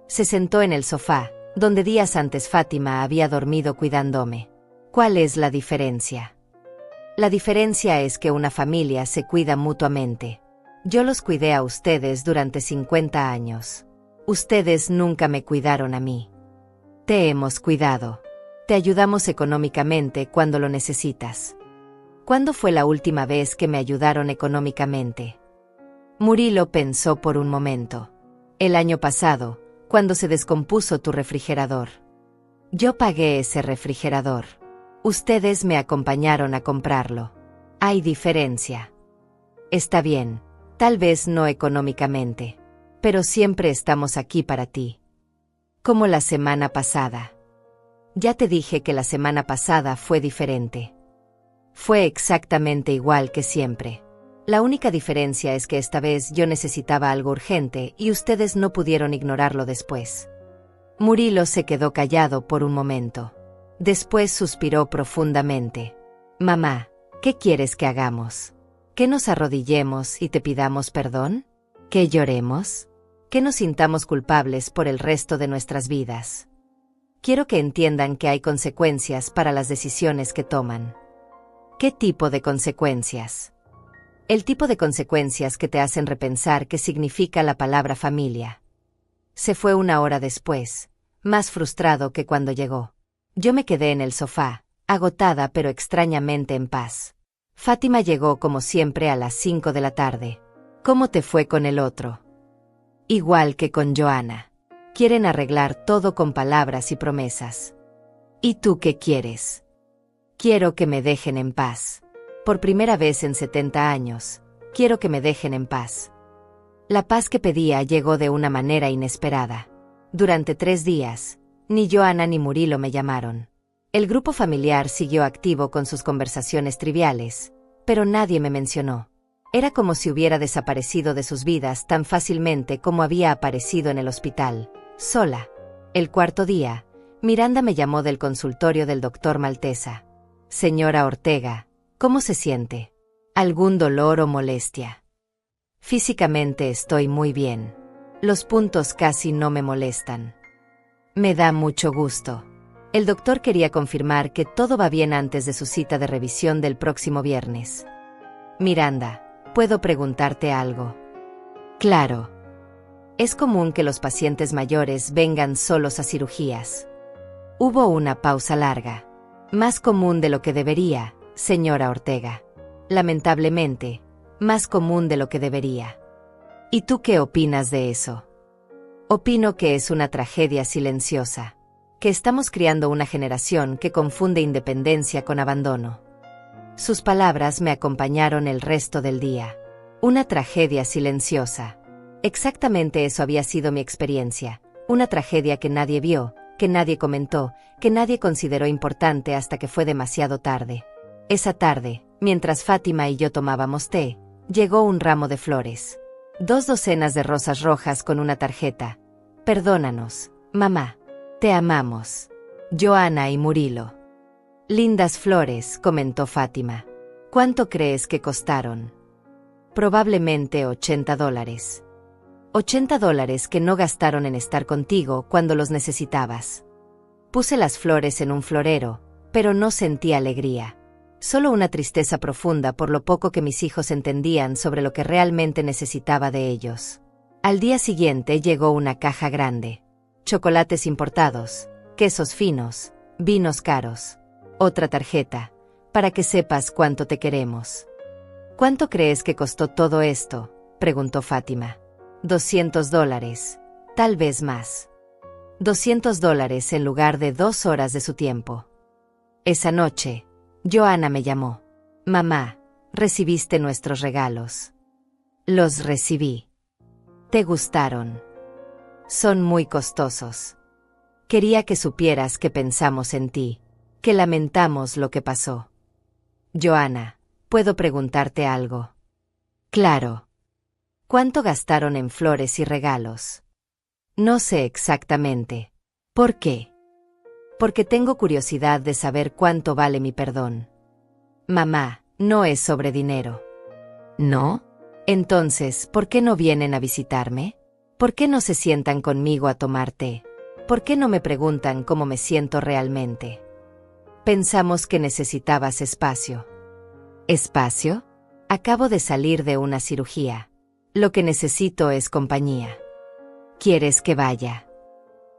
Se sentó en el sofá, donde días antes Fátima había dormido cuidándome. ¿Cuál es la diferencia? La diferencia es que una familia se cuida mutuamente. Yo los cuidé a ustedes durante 50 años. Ustedes nunca me cuidaron a mí. Te hemos cuidado. Te ayudamos económicamente cuando lo necesitas. ¿Cuándo fue la última vez que me ayudaron económicamente? Murilo pensó por un momento. El año pasado, cuando se descompuso tu refrigerador. Yo pagué ese refrigerador. Ustedes me acompañaron a comprarlo. Hay diferencia. Está bien, tal vez no económicamente. Pero siempre estamos aquí para ti. Como la semana pasada. Ya te dije que la semana pasada fue diferente. Fue exactamente igual que siempre. La única diferencia es que esta vez yo necesitaba algo urgente y ustedes no pudieron ignorarlo después. Murilo se quedó callado por un momento. Después suspiró profundamente. Mamá, ¿qué quieres que hagamos? ¿Que nos arrodillemos y te pidamos perdón? ¿Que lloremos? ¿Que nos sintamos culpables por el resto de nuestras vidas? Quiero que entiendan que hay consecuencias para las decisiones que toman. ¿Qué tipo de consecuencias? El tipo de consecuencias que te hacen repensar qué significa la palabra familia. Se fue una hora después, más frustrado que cuando llegó. Yo me quedé en el sofá, agotada pero extrañamente en paz. Fátima llegó como siempre a las 5 de la tarde. ¿Cómo te fue con el otro? Igual que con Joana. Quieren arreglar todo con palabras y promesas. ¿Y tú qué quieres? Quiero que me dejen en paz. Por primera vez en 70 años, quiero que me dejen en paz. La paz que pedía llegó de una manera inesperada. Durante 3 días, ni Joana ni Murilo me llamaron. El grupo familiar siguió activo con sus conversaciones triviales, pero nadie me mencionó. Era como si hubiera desaparecido de sus vidas tan fácilmente como había aparecido en el hospital, sola. El cuarto día, Miranda me llamó del consultorio del doctor Maltesa. Señora Ortega, ¿cómo se siente? ¿Algún dolor o molestia? Físicamente estoy muy bien. Los puntos casi no me molestan. Me da mucho gusto. El doctor quería confirmar que todo va bien antes de su cita de revisión del próximo viernes. Miranda, ¿puedo preguntarte algo? Claro. Es común que los pacientes mayores vengan solos a cirugías. Hubo una pausa larga. Más común de lo que debería, señora Ortega. Lamentablemente, más común de lo que debería. ¿Y tú qué opinas de eso? Opino que es una tragedia silenciosa. Que estamos criando una generación que confunde independencia con abandono. Sus palabras me acompañaron el resto del día. Una tragedia silenciosa. Exactamente eso había sido mi experiencia. Una tragedia que nadie vio, que nadie comentó, que nadie consideró importante hasta que fue demasiado tarde. Esa tarde, mientras Fátima y yo tomábamos té, llegó un ramo de flores. 2 docenas de rosas rojas con una tarjeta. Perdónanos, mamá. Te amamos. Joana y Murilo. Lindas flores, comentó Fátima. ¿Cuánto crees que costaron? Probablemente $80. $80 que no gastaron en estar contigo cuando los necesitabas. Puse las flores en un florero, pero no sentí alegría. Solo una tristeza profunda por lo poco que mis hijos entendían sobre lo que realmente necesitaba de ellos. Al día siguiente llegó una caja grande. Chocolates importados, quesos finos, vinos caros. Otra tarjeta, para que sepas cuánto te queremos. ¿Cuánto crees que costó todo esto?, preguntó Fátima. $200, tal vez más. $200 en lugar de 2 horas de su tiempo. Esa noche, Joana me llamó. Mamá, ¿recibiste nuestros regalos? Los recibí. ¿Te gustaron? Son muy costosos. Quería que supieras que pensamos en ti, que lamentamos lo que pasó. Joana, ¿puedo preguntarte algo? Claro. ¿Cuánto gastaron en flores y regalos? No sé exactamente. ¿Por qué? Porque tengo curiosidad de saber cuánto vale mi perdón. Mamá, no es sobre dinero. ¿No? Entonces, ¿por qué no vienen a visitarme? ¿Por qué no se sientan conmigo a tomar té? ¿Por qué no me preguntan cómo me siento realmente? Pensamos que necesitabas espacio. ¿Espacio? Acabo de salir de una cirugía. Lo que necesito es compañía. ¿Quieres que vaya?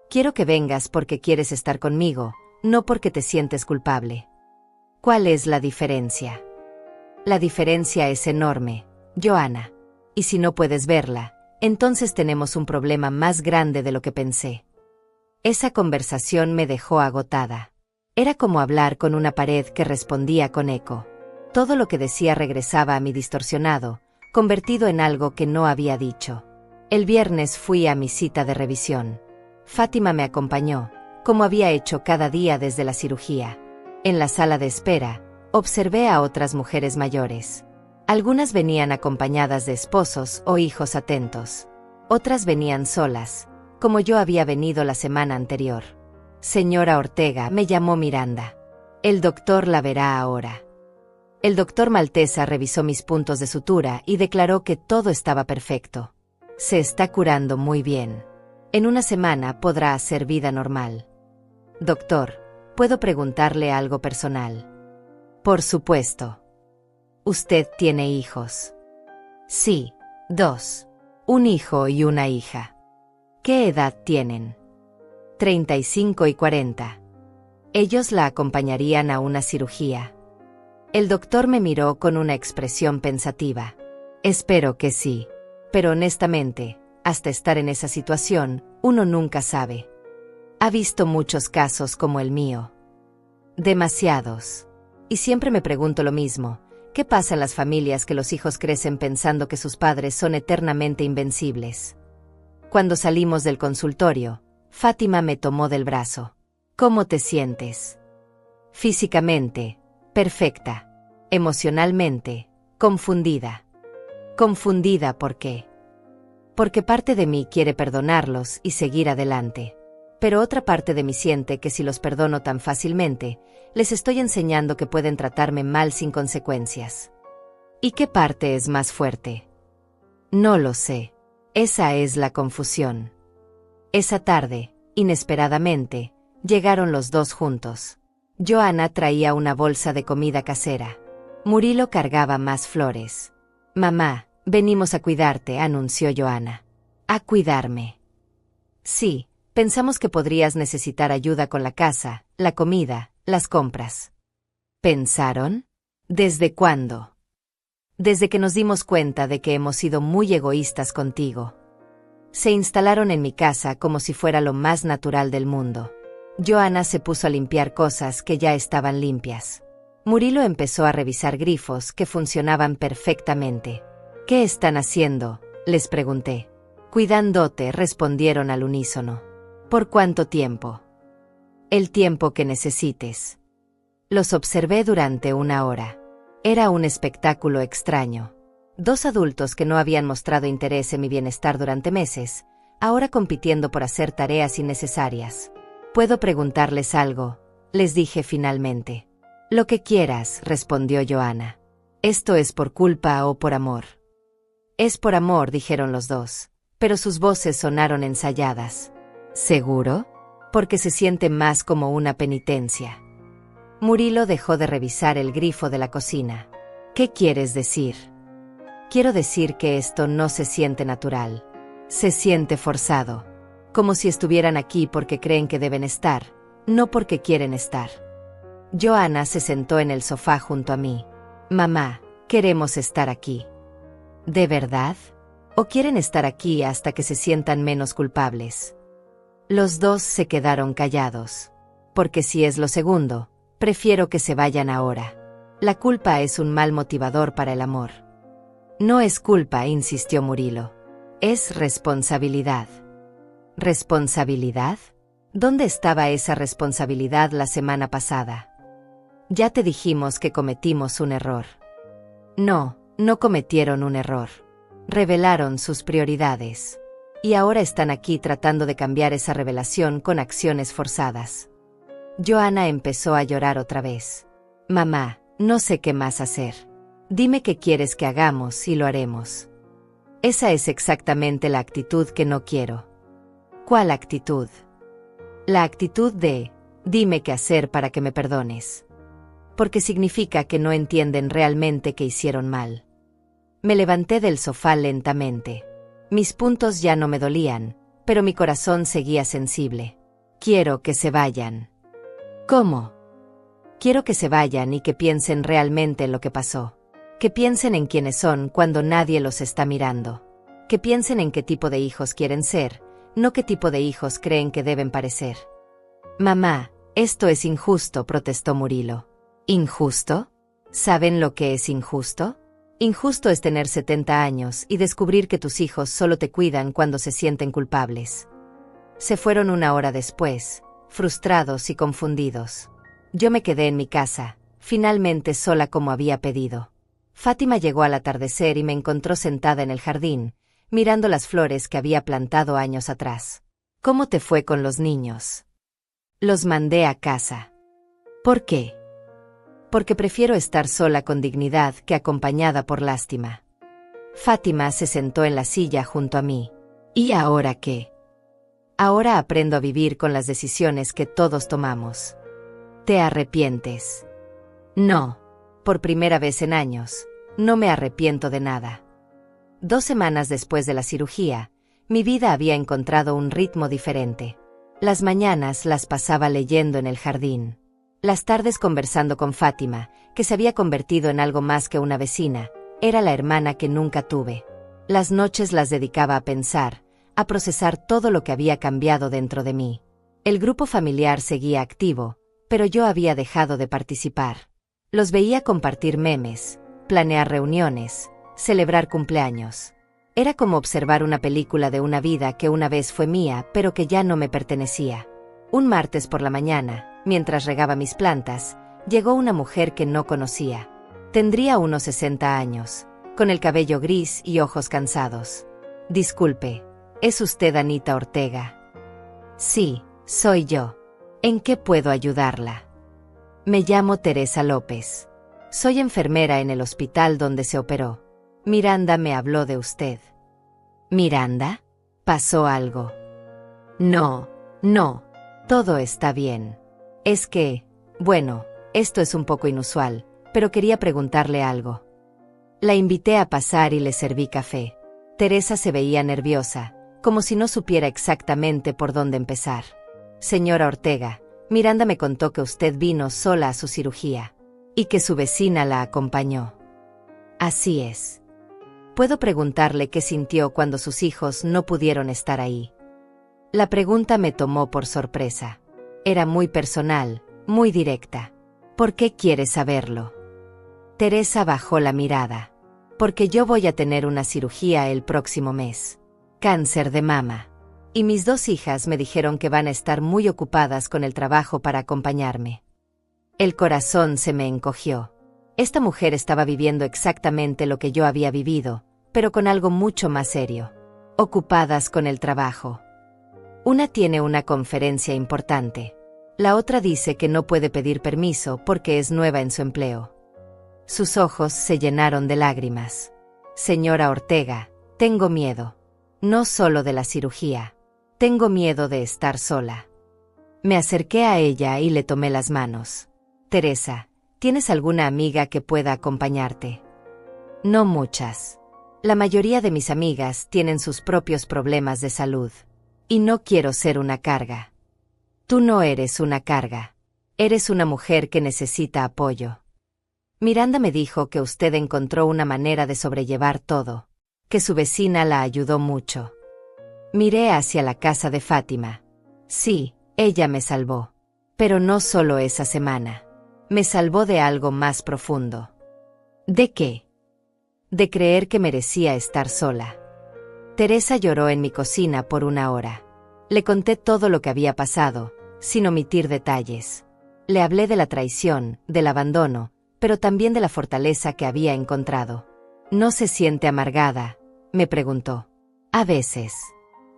Quiero que vengas porque quieres estar conmigo, no porque te sientes culpable. ¿Cuál es la diferencia? La diferencia es enorme, Joana. Y si no puedes verla, entonces tenemos un problema más grande de lo que pensé. Esa conversación me dejó agotada. Era como hablar con una pared que respondía con eco. Todo lo que decía regresaba a mí distorsionado, convertido en algo que no había dicho. El viernes fui a mi cita de revisión. Fátima me acompañó, como había hecho cada día desde la cirugía. En la sala de espera, observé a otras mujeres mayores. Algunas venían acompañadas de esposos o hijos atentos. Otras venían solas, como yo había venido la semana anterior. Señora Ortega, me llamó Miranda. El doctor la verá ahora. El doctor Maltesa revisó mis puntos de sutura y declaró que todo estaba perfecto. Se está curando muy bien. En una semana podrá hacer vida normal. Doctor, ¿puedo preguntarle algo personal? Por supuesto. ¿Usted tiene hijos? Sí, 2. Un hijo y una hija. ¿Qué edad tienen? 35 y 40. Ellos la acompañarían a una cirugía. El doctor me miró con una expresión pensativa. Espero que sí. Pero honestamente, hasta estar en esa situación, uno nunca sabe. Ha visto muchos casos como el mío. Demasiados. Y siempre me pregunto lo mismo. ¿Qué pasa en las familias que los hijos crecen pensando que sus padres son eternamente invencibles? Cuando salimos del consultorio, Fátima me tomó del brazo. ¿Cómo te sientes? Físicamente, perfecta. Emocionalmente, confundida. ¿Confundida por qué? Porque parte de mí quiere perdonarlos y seguir adelante. Pero otra parte de mí siente que si los perdono tan fácilmente, les estoy enseñando que pueden tratarme mal sin consecuencias. ¿Y qué parte es más fuerte? No lo sé. Esa es la confusión. Esa tarde, inesperadamente, llegaron los dos juntos. Joana traía una bolsa de comida casera. Murilo cargaba más flores. Mamá, venimos a cuidarte, anunció Joana. ¿A cuidarme? Sí, pensamos que podrías necesitar ayuda con la casa, la comida, las compras. ¿Pensaron? ¿Desde cuándo? Desde que nos dimos cuenta de que hemos sido muy egoístas contigo. Se instalaron en mi casa como si fuera lo más natural del mundo. Joana se puso a limpiar cosas que ya estaban limpias. Murilo empezó a revisar grifos que funcionaban perfectamente. ¿Qué están haciendo?, les pregunté. Cuidándote, respondieron al unísono. ¿Por cuánto tiempo? El tiempo que necesites. Los observé durante 1 hora. Era un espectáculo extraño. 2 adultos que no habían mostrado interés en mi bienestar durante meses, ahora compitiendo por hacer tareas innecesarias. ¿Puedo preguntarles algo?, les dije finalmente. Lo que quieras, respondió Joana. ¿Esto es por culpa o por amor? Es por amor, dijeron los dos, pero sus voces sonaron ensayadas. ¿Seguro? Porque se siente más como una penitencia. Murilo dejó de revisar el grifo de la cocina. ¿Qué quieres decir? Quiero decir que esto no se siente natural. Se siente forzado. Como si estuvieran aquí porque creen que deben estar, no porque quieren estar. Joana se sentó en el sofá junto a mí. Mamá, queremos estar aquí. ¿De verdad? ¿O quieren estar aquí hasta que se sientan menos culpables? Los dos se quedaron callados. Porque si es lo segundo, prefiero que se vayan ahora. La culpa es un mal motivador para el amor. No es culpa, insistió Murilo. Es responsabilidad. ¿Responsabilidad? ¿Dónde estaba esa responsabilidad la semana pasada? Ya te dijimos que cometimos un error. No, no cometieron un error. Revelaron sus prioridades. Y ahora están aquí tratando de cambiar esa revelación con acciones forzadas. Joana empezó a llorar otra vez. Mamá, no sé qué más hacer. Dime qué quieres que hagamos y lo haremos. Esa es exactamente la actitud que no quiero. ¿Cuál actitud? La actitud de, dime qué hacer para que me perdones. Porque significa que no entienden realmente que hicieron mal. Me levanté del sofá lentamente. Mis puntos ya no me dolían, pero mi corazón seguía sensible. Quiero que se vayan. ¿Cómo? Quiero que se vayan y que piensen realmente en lo que pasó. Que piensen en quiénes son cuando nadie los está mirando. Que piensen en qué tipo de hijos quieren ser, no qué tipo de hijos creen que deben parecer. Mamá, esto es injusto, protestó Murilo. ¿Injusto? ¿Saben lo que es injusto? Injusto es tener 70 años y descubrir que tus hijos solo te cuidan cuando se sienten culpables. Se fueron 1 hora después, frustrados y confundidos. Yo me quedé en mi casa, finalmente sola como había pedido. Fátima llegó al atardecer y me encontró sentada en el jardín, mirando las flores que había plantado años atrás. ¿Cómo te fue con los niños? Los mandé a casa. ¿Por qué? Porque prefiero estar sola con dignidad que acompañada por lástima. Fátima se sentó en la silla junto a mí. ¿Y ahora qué? Ahora aprendo a vivir con las decisiones que todos tomamos. ¿Te arrepientes? No. Por primera vez en años, no me arrepiento de nada. 2 semanas después de la cirugía, mi vida había encontrado un ritmo diferente. Las mañanas las pasaba leyendo en el jardín. Las tardes conversando con Fátima, que se había convertido en algo más que una vecina, era la hermana que nunca tuve. Las noches las dedicaba a pensar, a procesar todo lo que había cambiado dentro de mí. El grupo familiar seguía activo, pero yo había dejado de participar. Los veía compartir memes, planear reuniones, celebrar cumpleaños. Era como observar una película de una vida que una vez fue mía, pero que ya no me pertenecía. Un martes por la mañana, mientras regaba mis plantas, llegó una mujer que no conocía. Tendría unos 60 años, con el cabello gris y ojos cansados. Disculpe, ¿es usted Anita Ortega? Sí, soy yo. ¿En qué puedo ayudarla? Me llamo Teresa López. Soy enfermera en el hospital donde se operó. Miranda me habló de usted. ¿Miranda? ¿Pasó algo? No, todo está bien. Es que, bueno, esto es un poco inusual, pero quería preguntarle algo. La invité a pasar y le serví café. Teresa se veía nerviosa, como si no supiera exactamente por dónde empezar. Señora Ortega, Miranda me contó que usted vino sola a su cirugía, y que su vecina la acompañó. Así es. ¿Puedo preguntarle qué sintió cuando sus hijos no pudieron estar ahí? La pregunta me tomó por sorpresa. Era muy personal, muy directa. ¿Por qué quiere saberlo? Teresa bajó la mirada. Porque yo voy a tener una cirugía el próximo mes. Cáncer de mama. Y mis 2 hijas me dijeron que van a estar muy ocupadas con el trabajo para acompañarme. El corazón se me encogió. Esta mujer estaba viviendo exactamente lo que yo había vivido, pero con algo mucho más serio. Ocupadas con el trabajo. Una tiene una conferencia importante. La otra dice que no puede pedir permiso porque es nueva en su empleo. Sus ojos se llenaron de lágrimas. Señora Ortega, tengo miedo. No solo de la cirugía. Tengo miedo de estar sola. Me acerqué a ella y le tomé las manos. Teresa, ¿tienes alguna amiga que pueda acompañarte? No muchas. La mayoría de mis amigas tienen sus propios problemas de salud. Y no quiero ser una carga. Tú no eres una carga. Eres una mujer que necesita apoyo. Miranda me dijo que usted encontró una manera de sobrellevar todo, que su vecina la ayudó mucho. Miré hacia la casa de Fátima. Sí, ella me salvó. Pero no solo esa semana. Me salvó de algo más profundo. ¿De qué? De creer que merecía estar sola. Teresa lloró en mi cocina por 1 hora. Le conté todo lo que había pasado, sin omitir detalles. Le hablé de la traición, del abandono, pero también de la fortaleza que había encontrado. ¿No se siente amargada?, me preguntó. A veces.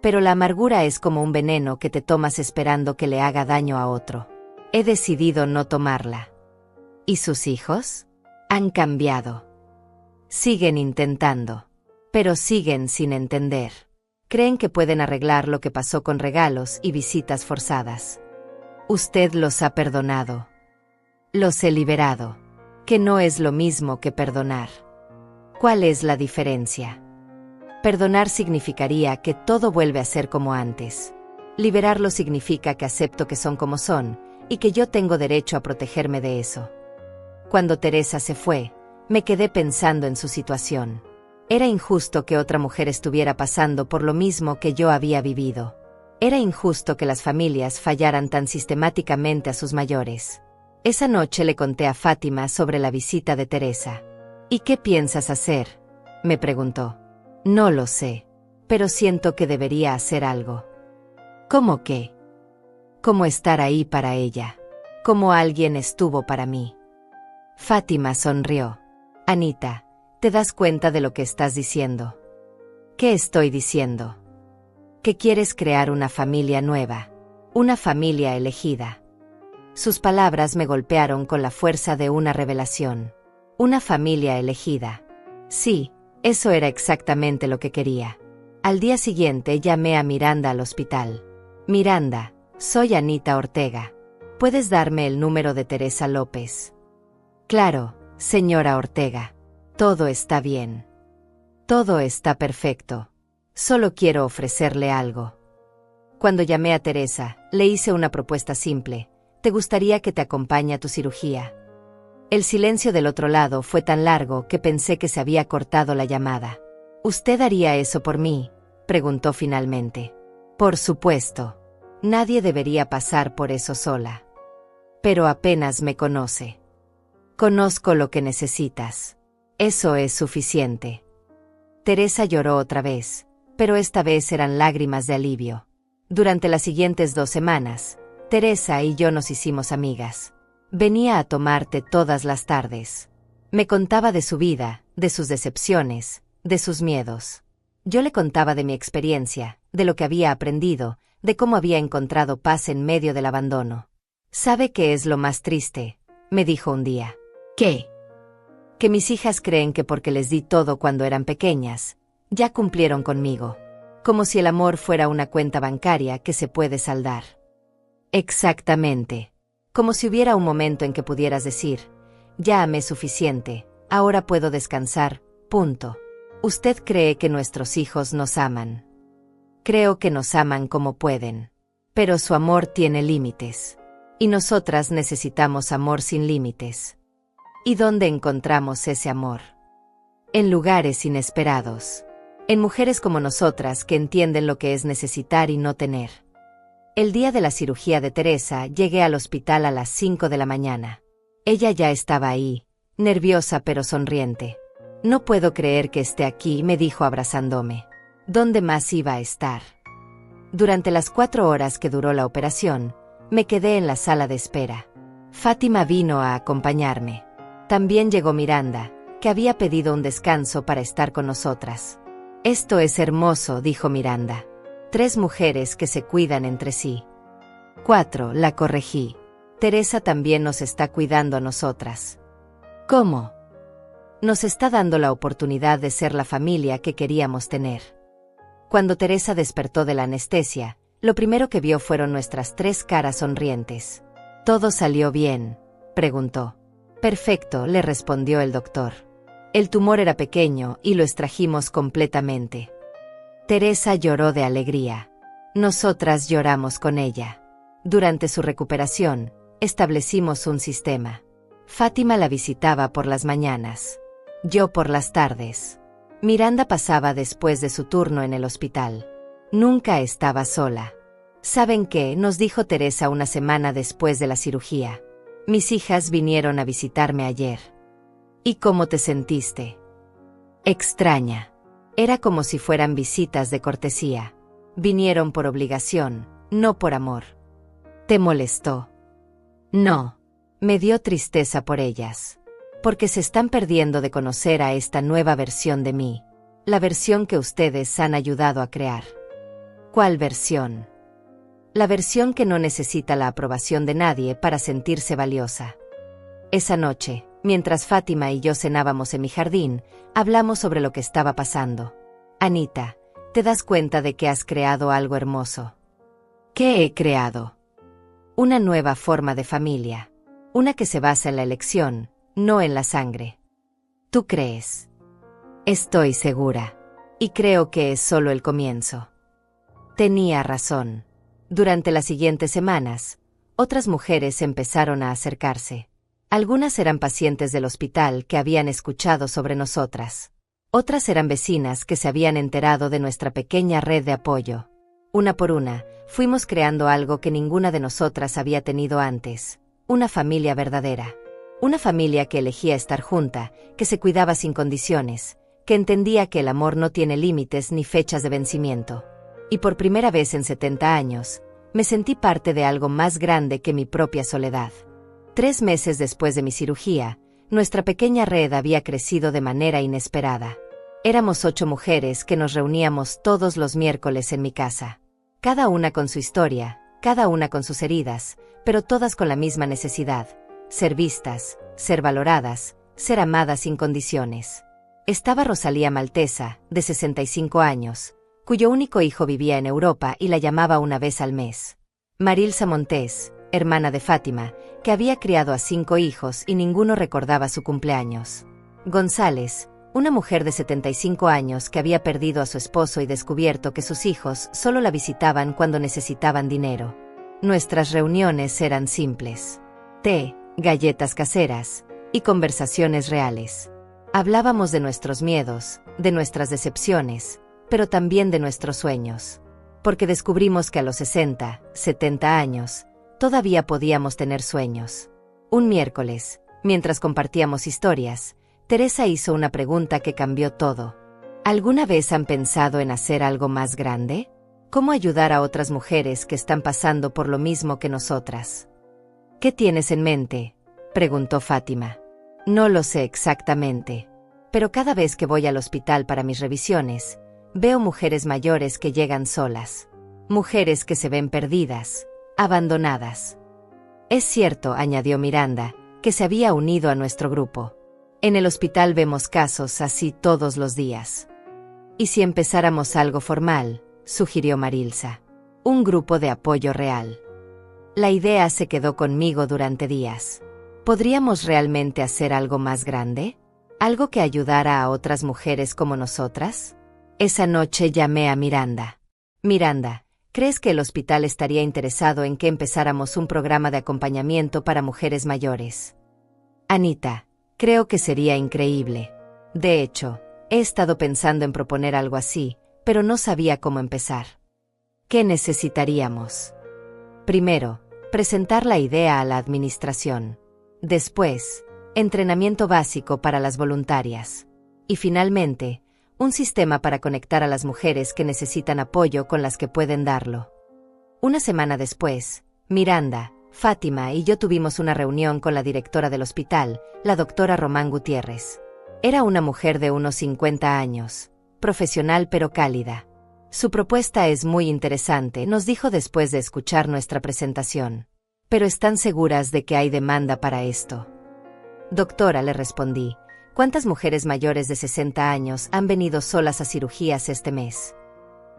Pero la amargura es como un veneno que te tomas esperando que le haga daño a otro. He decidido no tomarla. ¿Y sus hijos? Han cambiado. Siguen intentando. Pero siguen sin entender. Creen que pueden arreglar lo que pasó con regalos y visitas forzadas. Usted los ha perdonado. Los he liberado. Que no es lo mismo que perdonar. ¿Cuál es la diferencia? Perdonar significaría que todo vuelve a ser como antes. Liberarlo significa que acepto que son como son, y que yo tengo derecho a protegerme de eso. Cuando Teresa se fue, me quedé pensando en su situación. Era injusto que otra mujer estuviera pasando por lo mismo que yo había vivido. Era injusto que las familias fallaran tan sistemáticamente a sus mayores. Esa noche le conté a Fátima sobre la visita de Teresa. ¿Y qué piensas hacer?, me preguntó. No lo sé, pero siento que debería hacer algo. ¿Cómo qué? Como estar ahí para ella, como alguien estuvo para mí. Fátima sonrió. Anita, ¿te das cuenta de lo que estás diciendo? ¿Qué estoy diciendo? Que quieres crear una familia nueva, una familia elegida. Sus palabras me golpearon con la fuerza de una revelación. Una familia elegida. Sí, eso era exactamente lo que quería. Al día siguiente llamé a Miranda al hospital. Miranda, soy Anita Ortega. ¿Puedes darme el número de Teresa López? Claro, señora Ortega. Todo está bien. Todo está perfecto. Solo quiero ofrecerle algo. Cuando llamé a Teresa, le hice una propuesta simple. ¿Te gustaría que te acompañe a tu cirugía? El silencio del otro lado fue tan largo que pensé que se había cortado la llamada. ¿Usted haría eso por mí?, preguntó finalmente. Por supuesto. Nadie debería pasar por eso sola. Pero apenas me conoce. Conozco lo que necesitas. Eso es suficiente. Teresa lloró otra vez, pero esta vez eran lágrimas de alivio. Durante las siguientes 2 semanas, Teresa y yo nos hicimos amigas. Venía a tomar té todas las tardes. Me contaba de su vida, de sus decepciones, de sus miedos. Yo le contaba de mi experiencia, de lo que había aprendido, de cómo había encontrado paz en medio del abandono. ¿Sabe qué es lo más triste?, me dijo un día. ¿Qué? Que mis hijas creen que porque les di todo cuando eran pequeñas, ya cumplieron conmigo. Como si el amor fuera una cuenta bancaria que se puede saldar. Exactamente. Como si hubiera un momento en que pudieras decir, ya amé suficiente, ahora puedo descansar, punto. ¿Usted cree que nuestros hijos nos aman? Creo que nos aman como pueden. Pero su amor tiene límites. Y nosotras necesitamos amor sin límites. ¿Y dónde encontramos ese amor? En lugares inesperados. En mujeres como nosotras que entienden lo que es necesitar y no tener. El día de la cirugía de Teresa llegué al hospital a las 5 de la mañana. Ella ya estaba ahí, nerviosa pero sonriente. No puedo creer que esté aquí, me dijo abrazándome. ¿Dónde más iba a estar? Durante las 4 horas que duró la operación, me quedé en la sala de espera. Fátima vino a acompañarme. También llegó Miranda, que había pedido un descanso para estar con nosotras. Esto es hermoso, dijo Miranda. 3 mujeres que se cuidan entre sí. 4, la corregí. Teresa también nos está cuidando a nosotras. ¿Cómo? Nos está dando la oportunidad de ser la familia que queríamos tener. Cuando Teresa despertó de la anestesia, lo primero que vio fueron nuestras 3 caras sonrientes. ¿Todo salió bien?, preguntó. Perfecto, le respondió el doctor. El tumor era pequeño y lo extrajimos completamente. Teresa lloró de alegría. Nosotras lloramos con ella. Durante su recuperación, establecimos un sistema. Fátima la visitaba por las mañanas. Yo por las tardes. Miranda pasaba después de su turno en el hospital. Nunca estaba sola. ¿Saben qué?, nos dijo Teresa una semana después de la cirugía. Mis hijas vinieron a visitarme ayer. ¿Y cómo te sentiste? Extraña. Era como si fueran visitas de cortesía. Vinieron por obligación, no por amor. ¿Te molestó? No. Me dio tristeza por ellas. Porque se están perdiendo de conocer a esta nueva versión de mí. La versión que ustedes han ayudado a crear. ¿Cuál versión? La versión que no necesita la aprobación de nadie para sentirse valiosa. Esa noche, mientras Fátima y yo cenábamos en mi jardín, hablamos sobre lo que estaba pasando. Anita, ¿te das cuenta de que has creado algo hermoso? ¿Qué he creado? Una nueva forma de familia. Una que se basa en la elección, no en la sangre. ¿Tú crees? Estoy segura. Y creo que es solo el comienzo. Tenía razón. Durante las siguientes semanas, otras mujeres empezaron a acercarse. Algunas eran pacientes del hospital que habían escuchado sobre nosotras. Otras eran vecinas que se habían enterado de nuestra pequeña red de apoyo. Una por una, fuimos creando algo que ninguna de nosotras había tenido antes. Una familia verdadera. Una familia que elegía estar junta, que se cuidaba sin condiciones, que entendía que el amor no tiene límites ni fechas de vencimiento. Y por primera vez en 70 años, me sentí parte de algo más grande que mi propia soledad. 3 meses después de mi cirugía, nuestra pequeña red había crecido de manera inesperada. Éramos 8 mujeres que nos reuníamos todos los miércoles en mi casa. Cada una con su historia, cada una con sus heridas, pero todas con la misma necesidad: ser vistas, ser valoradas, ser amadas sin condiciones. Estaba Rosalía Maltesa, de 65 años, cuyo único hijo vivía en Europa y la llamaba una vez al mes. Marilsa Montés, hermana de Fátima, que había criado a 5 hijos y ninguno recordaba su cumpleaños. González, una mujer de 75 años que había perdido a su esposo y descubierto que sus hijos solo la visitaban cuando necesitaban dinero. Nuestras reuniones eran simples: té, galletas caseras y conversaciones reales. Hablábamos de nuestros miedos, de nuestras decepciones, pero también de nuestros sueños. Porque descubrimos que a los 60, 70 años, todavía podíamos tener sueños. Un miércoles, mientras compartíamos historias, Teresa hizo una pregunta que cambió todo. ¿Alguna vez han pensado en hacer algo más grande? ¿Cómo ayudar a otras mujeres que están pasando por lo mismo que nosotras? ¿Qué tienes en mente?, preguntó Fátima. No lo sé exactamente, pero cada vez que voy al hospital para mis revisiones, veo mujeres mayores que llegan solas. Mujeres que se ven perdidas, abandonadas. Es cierto, añadió Miranda, que se había unido a nuestro grupo. En el hospital vemos casos así todos los días. ¿Y si empezáramos algo formal?, sugirió Marilsa. Un grupo de apoyo real. La idea se quedó conmigo durante días. ¿Podríamos realmente hacer algo más grande? ¿Algo que ayudara a otras mujeres como nosotras? Esa noche llamé a Miranda. Miranda, ¿crees que el hospital estaría interesado en que empezáramos un programa de acompañamiento para mujeres mayores? Anita, creo que sería increíble. De hecho, he estado pensando en proponer algo así, pero no sabía cómo empezar. ¿Qué necesitaríamos? Primero, presentar la idea a la administración. Después, entrenamiento básico para las voluntarias. Y finalmente, un sistema para conectar a las mujeres que necesitan apoyo con las que pueden darlo. Una semana después, Miranda, Fátima y yo tuvimos una reunión con la directora del hospital, la doctora Román Gutiérrez. Era una mujer de unos 50 años, profesional pero cálida. Su propuesta es muy interesante, nos dijo después de escuchar nuestra presentación. ¿Pero están seguras de que hay demanda para esto? Doctora, le respondí, ¿cuántas mujeres mayores de 60 años han venido solas a cirugías este mes?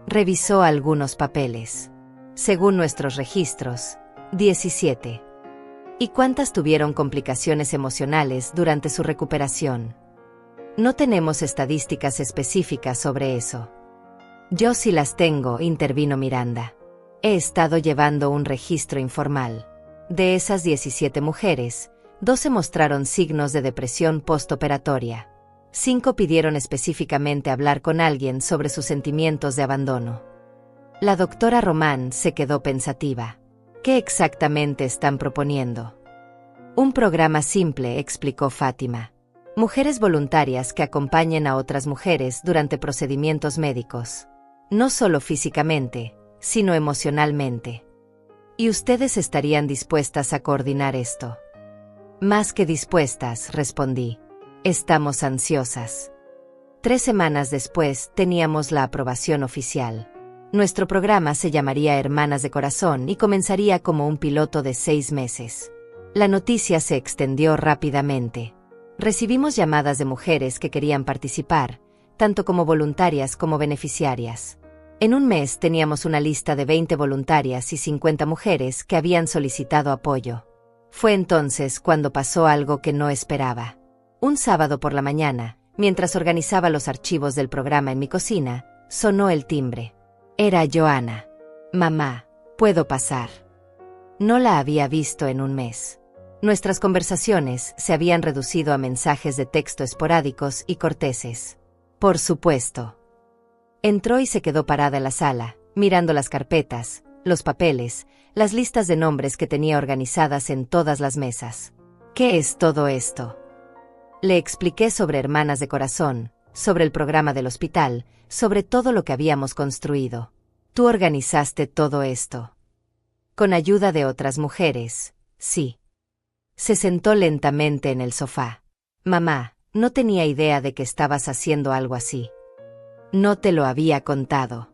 Revisó algunos papeles. Según nuestros registros, 17. ¿Y cuántas tuvieron complicaciones emocionales durante su recuperación? No tenemos estadísticas específicas sobre eso. Yo sí las tengo, intervino Miranda. He estado llevando un registro informal. De esas 17 mujeres, 12 mostraron signos de depresión postoperatoria. 5 pidieron específicamente hablar con alguien sobre sus sentimientos de abandono. La doctora Román se quedó pensativa. ¿Qué exactamente están proponiendo? Un programa simple, explicó Fátima. Mujeres voluntarias que acompañen a otras mujeres durante procedimientos médicos. No solo físicamente, sino emocionalmente. ¿Y ustedes estarían dispuestas a coordinar esto? Más que dispuestas, respondí. Estamos ansiosas. 3 semanas después teníamos la aprobación oficial. Nuestro programa se llamaría Hermanas de Corazón y comenzaría como un piloto de 6 meses. La noticia se extendió rápidamente. Recibimos llamadas de mujeres que querían participar, tanto como voluntarias como beneficiarias. En un mes teníamos una lista de 20 voluntarias y 50 mujeres que habían solicitado apoyo. Fue entonces cuando pasó algo que no esperaba. Un sábado por la mañana, mientras organizaba los archivos del programa en mi cocina, sonó el timbre. Era Joana. Mamá, ¿puedo pasar? No la había visto en un mes. Nuestras conversaciones se habían reducido a mensajes de texto esporádicos y corteses. Por supuesto. Entró y se quedó parada en la sala, mirando las carpetas, los papeles, las listas de nombres que tenía organizadas en todas las mesas. ¿Qué es todo esto? Le expliqué sobre Hermanas de Corazón, sobre el programa del hospital, sobre todo lo que habíamos construido. Tú organizaste todo esto. Con ayuda de otras mujeres, sí. Se sentó lentamente en el sofá. Mamá, no tenía idea de que estabas haciendo algo así. No te lo había contado.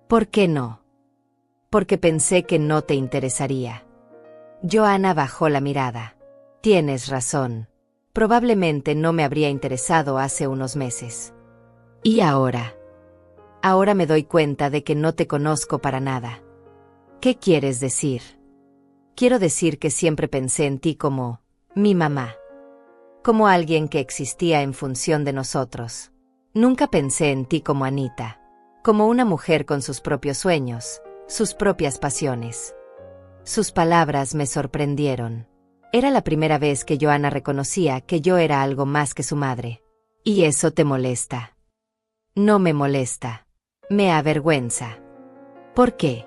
¿Por qué no? Porque pensé que no te interesaría. Joanna bajó la mirada. Tienes razón. Probablemente no me habría interesado hace unos meses. ¿Y ahora? Ahora me doy cuenta de que no te conozco para nada. ¿Qué quieres decir? Quiero decir que siempre pensé en ti como mi mamá. Como alguien que existía en función de nosotros. Nunca pensé en ti como Anita. Como una mujer con sus propios sueños, sus propias pasiones. Sus palabras me sorprendieron. Era la primera vez que Joanna reconocía que yo era algo más que su madre. ¿Y eso te molesta? No me molesta. Me avergüenza. ¿Por qué?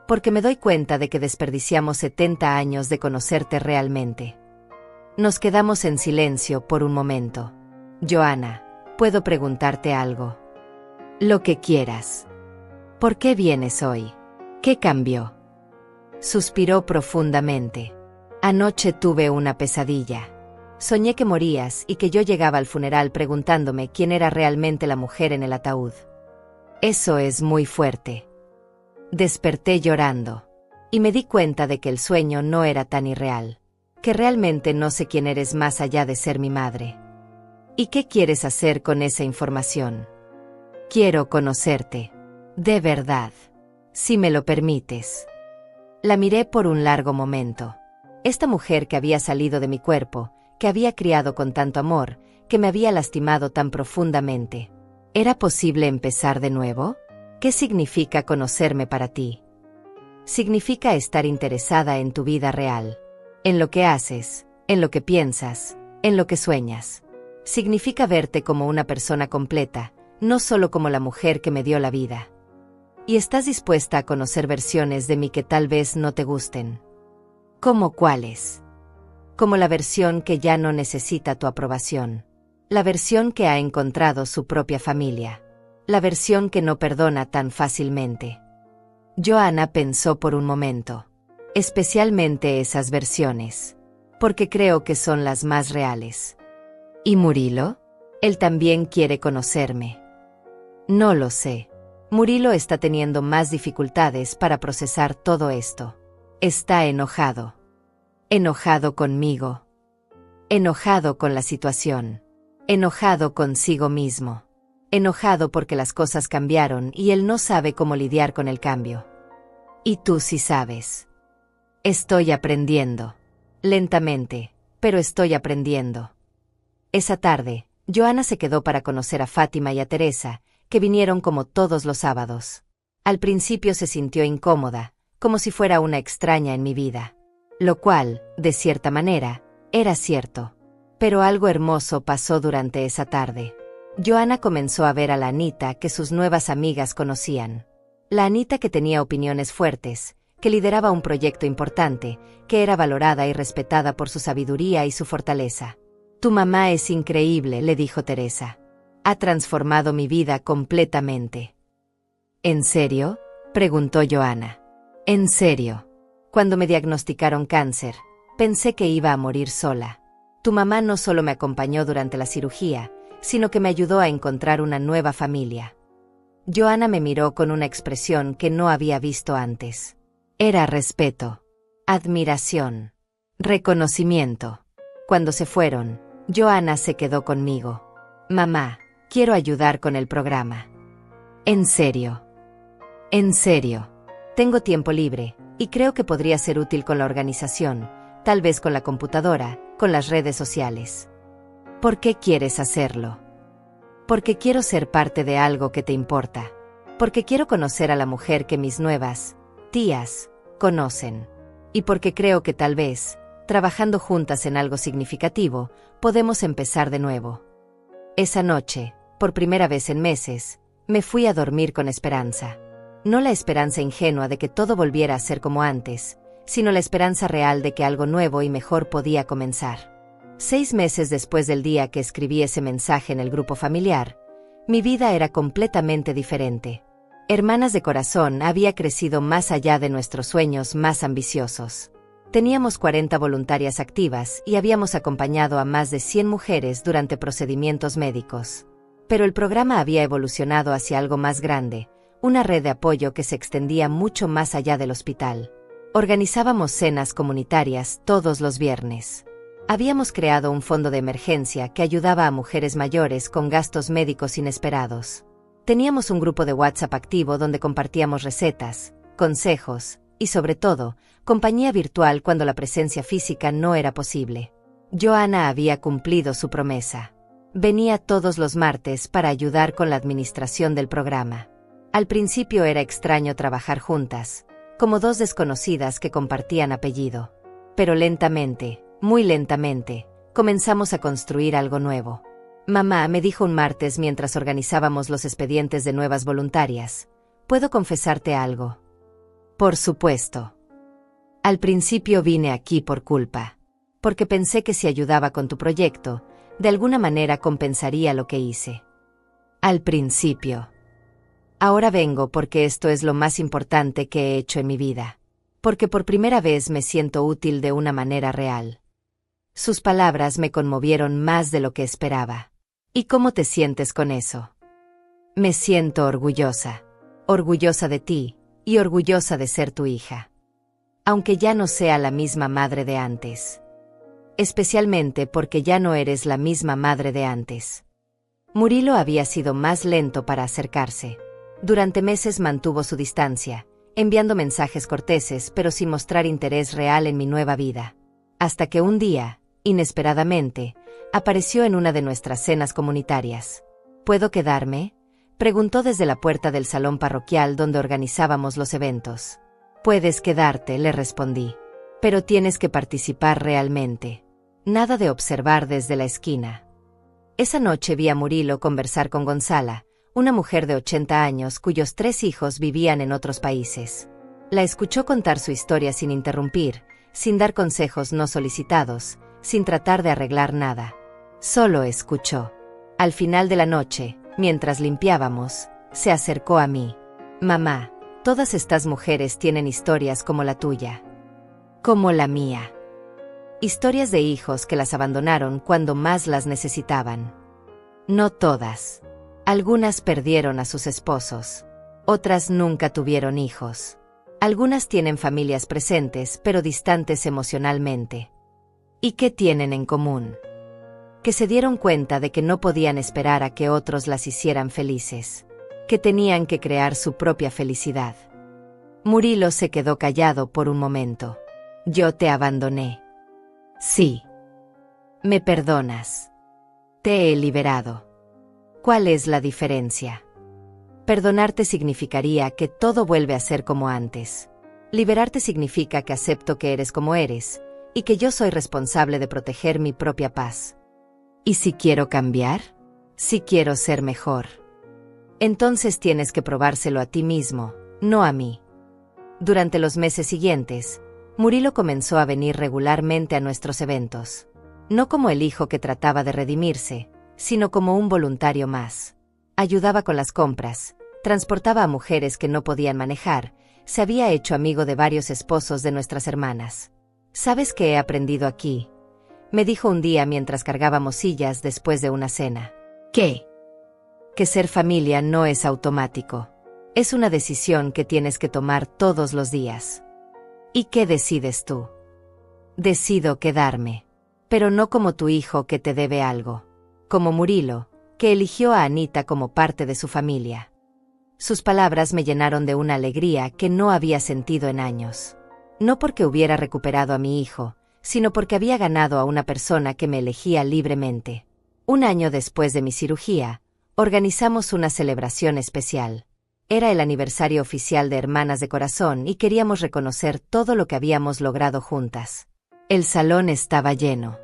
Porque me doy cuenta de que desperdiciamos 70 años de conocerte realmente. Nos quedamos en silencio por un momento. Joanna, ¿puedo preguntarte algo? Lo que quieras. ¿Por qué vienes hoy? ¿Qué cambió? Suspiró profundamente. Anoche tuve una pesadilla. Soñé que morías y que yo llegaba al funeral preguntándome quién era realmente la mujer en el ataúd. Eso es muy fuerte. Desperté llorando. Y me di cuenta de que el sueño no era tan irreal. Que realmente no sé quién eres más allá de ser mi madre. ¿Y qué quieres hacer con esa información? Quiero conocerte. De verdad. Si me lo permites. La miré por un largo momento. Esta mujer que había salido de mi cuerpo, que había criado con tanto amor, que me había lastimado tan profundamente. ¿Era posible empezar de nuevo? ¿Qué significa conocerme para ti? Significa estar interesada en tu vida real. En lo que haces, en lo que piensas, en lo que sueñas. Significa verte como una persona completa, no solo como la mujer que me dio la vida. Y estás dispuesta a conocer versiones de mí que tal vez no te gusten. ¿Cómo cuáles? Como la versión que ya no necesita tu aprobación. La versión que ha encontrado su propia familia. La versión que no perdona tan fácilmente. Joanna pensó por un momento. Especialmente esas versiones. Porque creo que son las más reales. ¿Y Murilo? Él también quiere conocerme. No lo sé. Murilo está teniendo más dificultades para procesar todo esto. Está enojado. Enojado conmigo. Enojado con la situación. Enojado consigo mismo. Enojado porque las cosas cambiaron y él no sabe cómo lidiar con el cambio. Y tú sí sabes. Estoy aprendiendo. Lentamente, pero estoy aprendiendo. Esa tarde, Joanna se quedó para conocer a Fátima y a Teresa, que vinieron como todos los sábados. Al principio se sintió incómoda, como si fuera una extraña en mi vida. Lo cual, de cierta manera, era cierto. Pero algo hermoso pasó durante esa tarde. Joanna comenzó a ver a la Anita que sus nuevas amigas conocían. La Anita que tenía opiniones fuertes, que lideraba un proyecto importante, que era valorada y respetada por su sabiduría y su fortaleza. Tu mamá es increíble, le dijo Teresa. Ha transformado mi vida completamente. ¿En serio? Preguntó Joanna. En serio. Cuando me diagnosticaron cáncer, pensé que iba a morir sola. Tu mamá no solo me acompañó durante la cirugía, sino que me ayudó a encontrar una nueva familia. Joanna me miró con una expresión que no había visto antes. Era respeto, admiración, reconocimiento. Cuando se fueron, Joanna se quedó conmigo. Mamá, quiero ayudar con el programa. ¿En serio? En serio. Tengo tiempo libre, y creo que podría ser útil con la organización, tal vez con la computadora, con las redes sociales. ¿Por qué quieres hacerlo? Porque quiero ser parte de algo que te importa. Porque quiero conocer a la mujer que mis nuevas tías conocen. Y porque creo que tal vez, trabajando juntas en algo significativo, podemos empezar de nuevo. Esa noche, por primera vez en meses, me fui a dormir con esperanza. No la esperanza ingenua de que todo volviera a ser como antes, sino la esperanza real de que algo nuevo y mejor podía comenzar. 6 meses después del día que escribí ese mensaje en el grupo familiar, mi vida era completamente diferente. Hermanas de Corazón había crecido más allá de nuestros sueños más ambiciosos. Teníamos 40 voluntarias activas y habíamos acompañado a más de 100 mujeres durante procedimientos médicos. Pero el programa había evolucionado hacia algo más grande, una red de apoyo que se extendía mucho más allá del hospital. Organizábamos cenas comunitarias todos los viernes. Habíamos creado un fondo de emergencia que ayudaba a mujeres mayores con gastos médicos inesperados. Teníamos un grupo de WhatsApp activo donde compartíamos recetas, consejos y, sobre todo, compañía virtual cuando la presencia física no era posible. Joanna había cumplido su promesa. Venía todos los martes para ayudar con la administración del programa. Al principio era extraño trabajar juntas, como dos desconocidas que compartían apellido. Pero lentamente, muy lentamente, comenzamos a construir algo nuevo. Mamá me dijo un martes mientras organizábamos los expedientes de nuevas voluntarias: ¿puedo confesarte algo? Por supuesto. Al principio vine aquí por culpa, porque pensé que si ayudaba con tu proyecto, de alguna manera compensaría lo que hice. Al principio. Ahora vengo porque esto es lo más importante que he hecho en mi vida. Porque por primera vez me siento útil de una manera real. Sus palabras me conmovieron más de lo que esperaba. ¿Y cómo te sientes con eso? Me siento orgullosa. Orgullosa de ti, y orgullosa de ser tu hija. Aunque ya no sea la misma madre de antes. Especialmente porque ya no eres la misma madre de antes. Murilo había sido más lento para acercarse. Durante meses mantuvo su distancia, enviando mensajes corteses pero sin mostrar interés real en mi nueva vida. Hasta que un día, inesperadamente, apareció en una de nuestras cenas comunitarias. ¿Puedo quedarme?, preguntó desde la puerta del salón parroquial donde organizábamos los eventos. Puedes quedarte, le respondí. Pero tienes que participar realmente. Nada de observar desde la esquina. Esa noche vi a Murilo conversar con Gonzala, una mujer de 80 años cuyos 3 hijos vivían en otros países. La escuchó contar su historia sin interrumpir, sin dar consejos no solicitados, sin tratar de arreglar nada. Solo escuchó. Al final de la noche, mientras limpiábamos, se acercó a mí. Mamá, todas estas mujeres tienen historias como la tuya. Como la mía. Historias de hijos que las abandonaron cuando más las necesitaban. No todas. Algunas perdieron a sus esposos. Otras nunca tuvieron hijos. Algunas tienen familias presentes pero distantes emocionalmente. ¿Y qué tienen en común? Que se dieron cuenta de que no podían esperar a que otros las hicieran felices. Que tenían que crear su propia felicidad. Murilo se quedó callado por un momento. Yo te abandoné. Sí. ¿Me perdonas? Te he liberado. ¿Cuál es la diferencia? Perdonarte significaría que todo vuelve a ser como antes. Liberarte significa que acepto que eres como eres, y que yo soy responsable de proteger mi propia paz. ¿Y si quiero cambiar? Si quiero ser mejor. Entonces tienes que probárselo a ti mismo, no a mí. Durante los meses siguientes, Murilo comenzó a venir regularmente a nuestros eventos. No como el hijo que trataba de redimirse, sino como un voluntario más. Ayudaba con las compras, transportaba a mujeres que no podían manejar, se había hecho amigo de varios esposos de nuestras hermanas. ¿Sabes qué he aprendido aquí?, me dijo un día mientras cargábamos sillas después de una cena. ¿Qué? Que ser familia no es automático. Es una decisión que tienes que tomar todos los días. ¿Y qué decides tú? Decido quedarme. Pero no como tu hijo que te debe algo. Como Murilo, que eligió a Anita como parte de su familia. Sus palabras me llenaron de una alegría que no había sentido en años. No porque hubiera recuperado a mi hijo, sino porque había ganado a una persona que me elegía libremente. Un año después de mi cirugía, organizamos una celebración especial. Era el aniversario oficial de Hermanas de Corazón y queríamos reconocer todo lo que habíamos logrado juntas. El salón estaba lleno.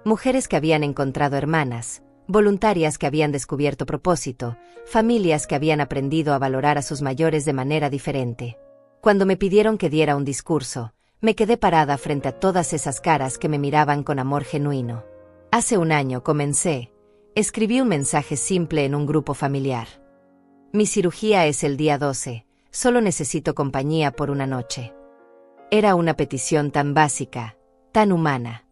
Mujeres que habían encontrado hermanas, voluntarias que habían descubierto propósito, familias que habían aprendido a valorar a sus mayores de manera diferente. Cuando me pidieron que diera un discurso, Me quedé parada frente a todas esas caras que me miraban con amor genuino. Hace un año comencé. Escribí un mensaje simple en un grupo familiar. Mi cirugía es el día 12, solo necesito compañía por una noche. Era una petición tan básica, tan humana.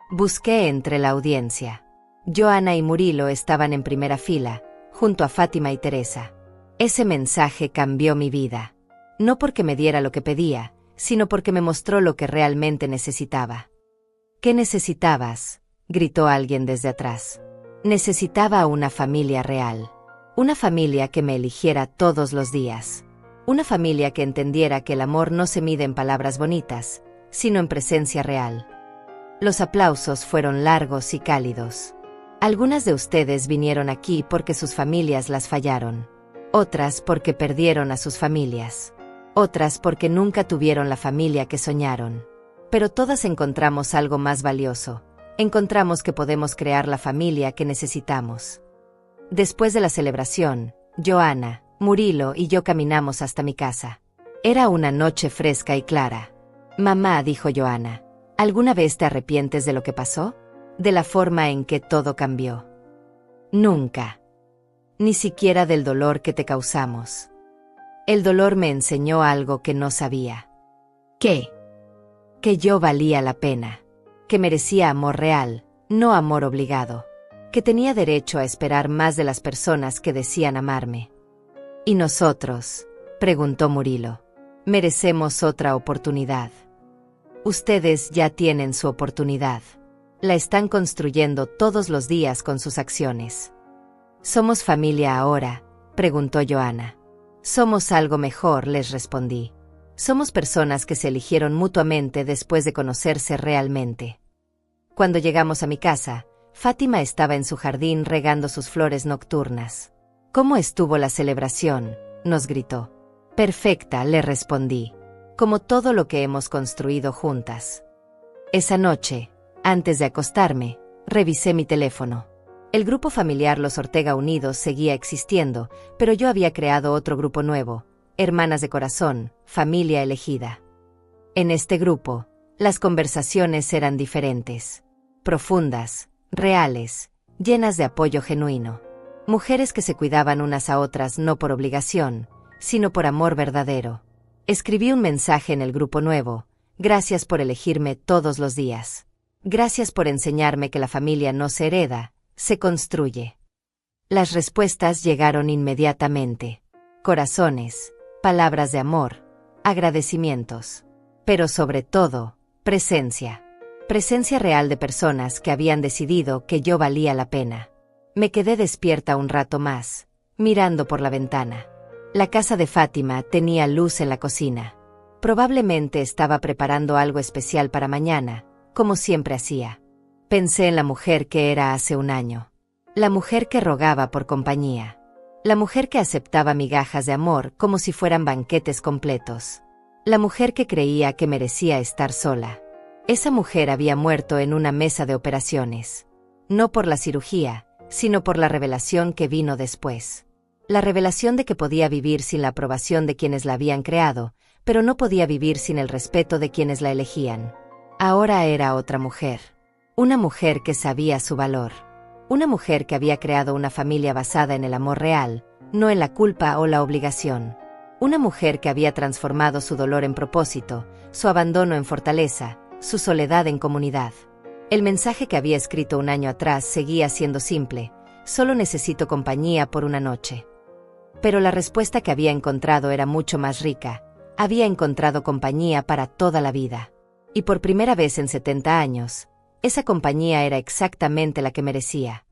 Busqué entre la audiencia. Joana y Murilo estaban en primera fila, junto a Fátima y Teresa. Ese mensaje cambió mi vida. No porque me diera lo que pedía, sino porque me mostró lo que realmente necesitaba. ¿Qué necesitabas?, gritó alguien desde atrás. Necesitaba una familia real. Una familia que me eligiera todos los días. Una familia que entendiera que el amor no se mide en palabras bonitas, sino en presencia real. Los aplausos fueron largos y cálidos. Algunas de ustedes vinieron aquí porque sus familias las fallaron. Otras porque perdieron a sus familias. Otras porque nunca tuvieron la familia que soñaron. Pero todas encontramos algo más valioso. Encontramos que podemos crear la familia que necesitamos. Después de la celebración, Joana, Murilo y yo caminamos hasta mi casa. Era una noche fresca y clara. Mamá, dijo Joana, ¿alguna vez te arrepientes de lo que pasó? De la forma en que todo cambió. Nunca. Ni siquiera del dolor que te causamos. El dolor me enseñó algo que no sabía. ¿Qué? Que yo valía la pena. Que merecía amor real, no amor obligado. Que tenía derecho a esperar más de las personas que decían amarme. ¿Y nosotros?, preguntó Murilo. Merecemos otra oportunidad. Ustedes ya tienen su oportunidad. La están construyendo todos los días con sus acciones. ¿Somos familia ahora?, preguntó Joana. Somos algo mejor, les respondí. Somos personas que se eligieron mutuamente después de conocerse realmente. Cuando llegamos a mi casa, Fátima estaba en su jardín regando sus flores nocturnas. ¿Cómo estuvo la celebración?, nos gritó. Perfecta, le respondí. Como todo lo que hemos construido juntas. Esa noche, antes de acostarme, revisé mi teléfono. El grupo familiar Los Ortega Unidos seguía existiendo, pero yo había creado otro grupo nuevo, Hermanas de Corazón, Familia Elegida. En este grupo, las conversaciones eran diferentes. Profundas, reales, llenas de apoyo genuino. Mujeres que se cuidaban unas a otras no por obligación, sino por amor verdadero. Escribí un mensaje en el grupo nuevo. Gracias por elegirme todos los días. Gracias por enseñarme que la familia no se hereda, se construye. Las respuestas llegaron inmediatamente. Corazones, palabras de amor, agradecimientos. Pero sobre todo, presencia. Presencia real de personas que habían decidido que yo valía la pena. Me quedé despierta un rato más, mirando por la ventana. La casa de Fátima tenía luz en la cocina. Probablemente estaba preparando algo especial para mañana, como siempre hacía. Pensé en la mujer que era hace un año. La mujer que rogaba por compañía. La mujer que aceptaba migajas de amor como si fueran banquetes completos. La mujer que creía que merecía estar sola. Esa mujer había muerto en una mesa de operaciones. No por la cirugía, sino por la revelación que vino después. La revelación de que podía vivir sin la aprobación de quienes la habían creado, pero no podía vivir sin el respeto de quienes la elegían. Ahora era otra mujer. Una mujer que sabía su valor. Una mujer que había creado una familia basada en el amor real, no en la culpa o la obligación. Una mujer que había transformado su dolor en propósito, su abandono en fortaleza, su soledad en comunidad. El mensaje que había escrito un año atrás seguía siendo simple: solo necesito compañía por una noche. Pero la respuesta que había encontrado era mucho más rica. Había encontrado compañía para toda la vida. Y por primera vez en 70 años, esa compañía era exactamente la que merecía.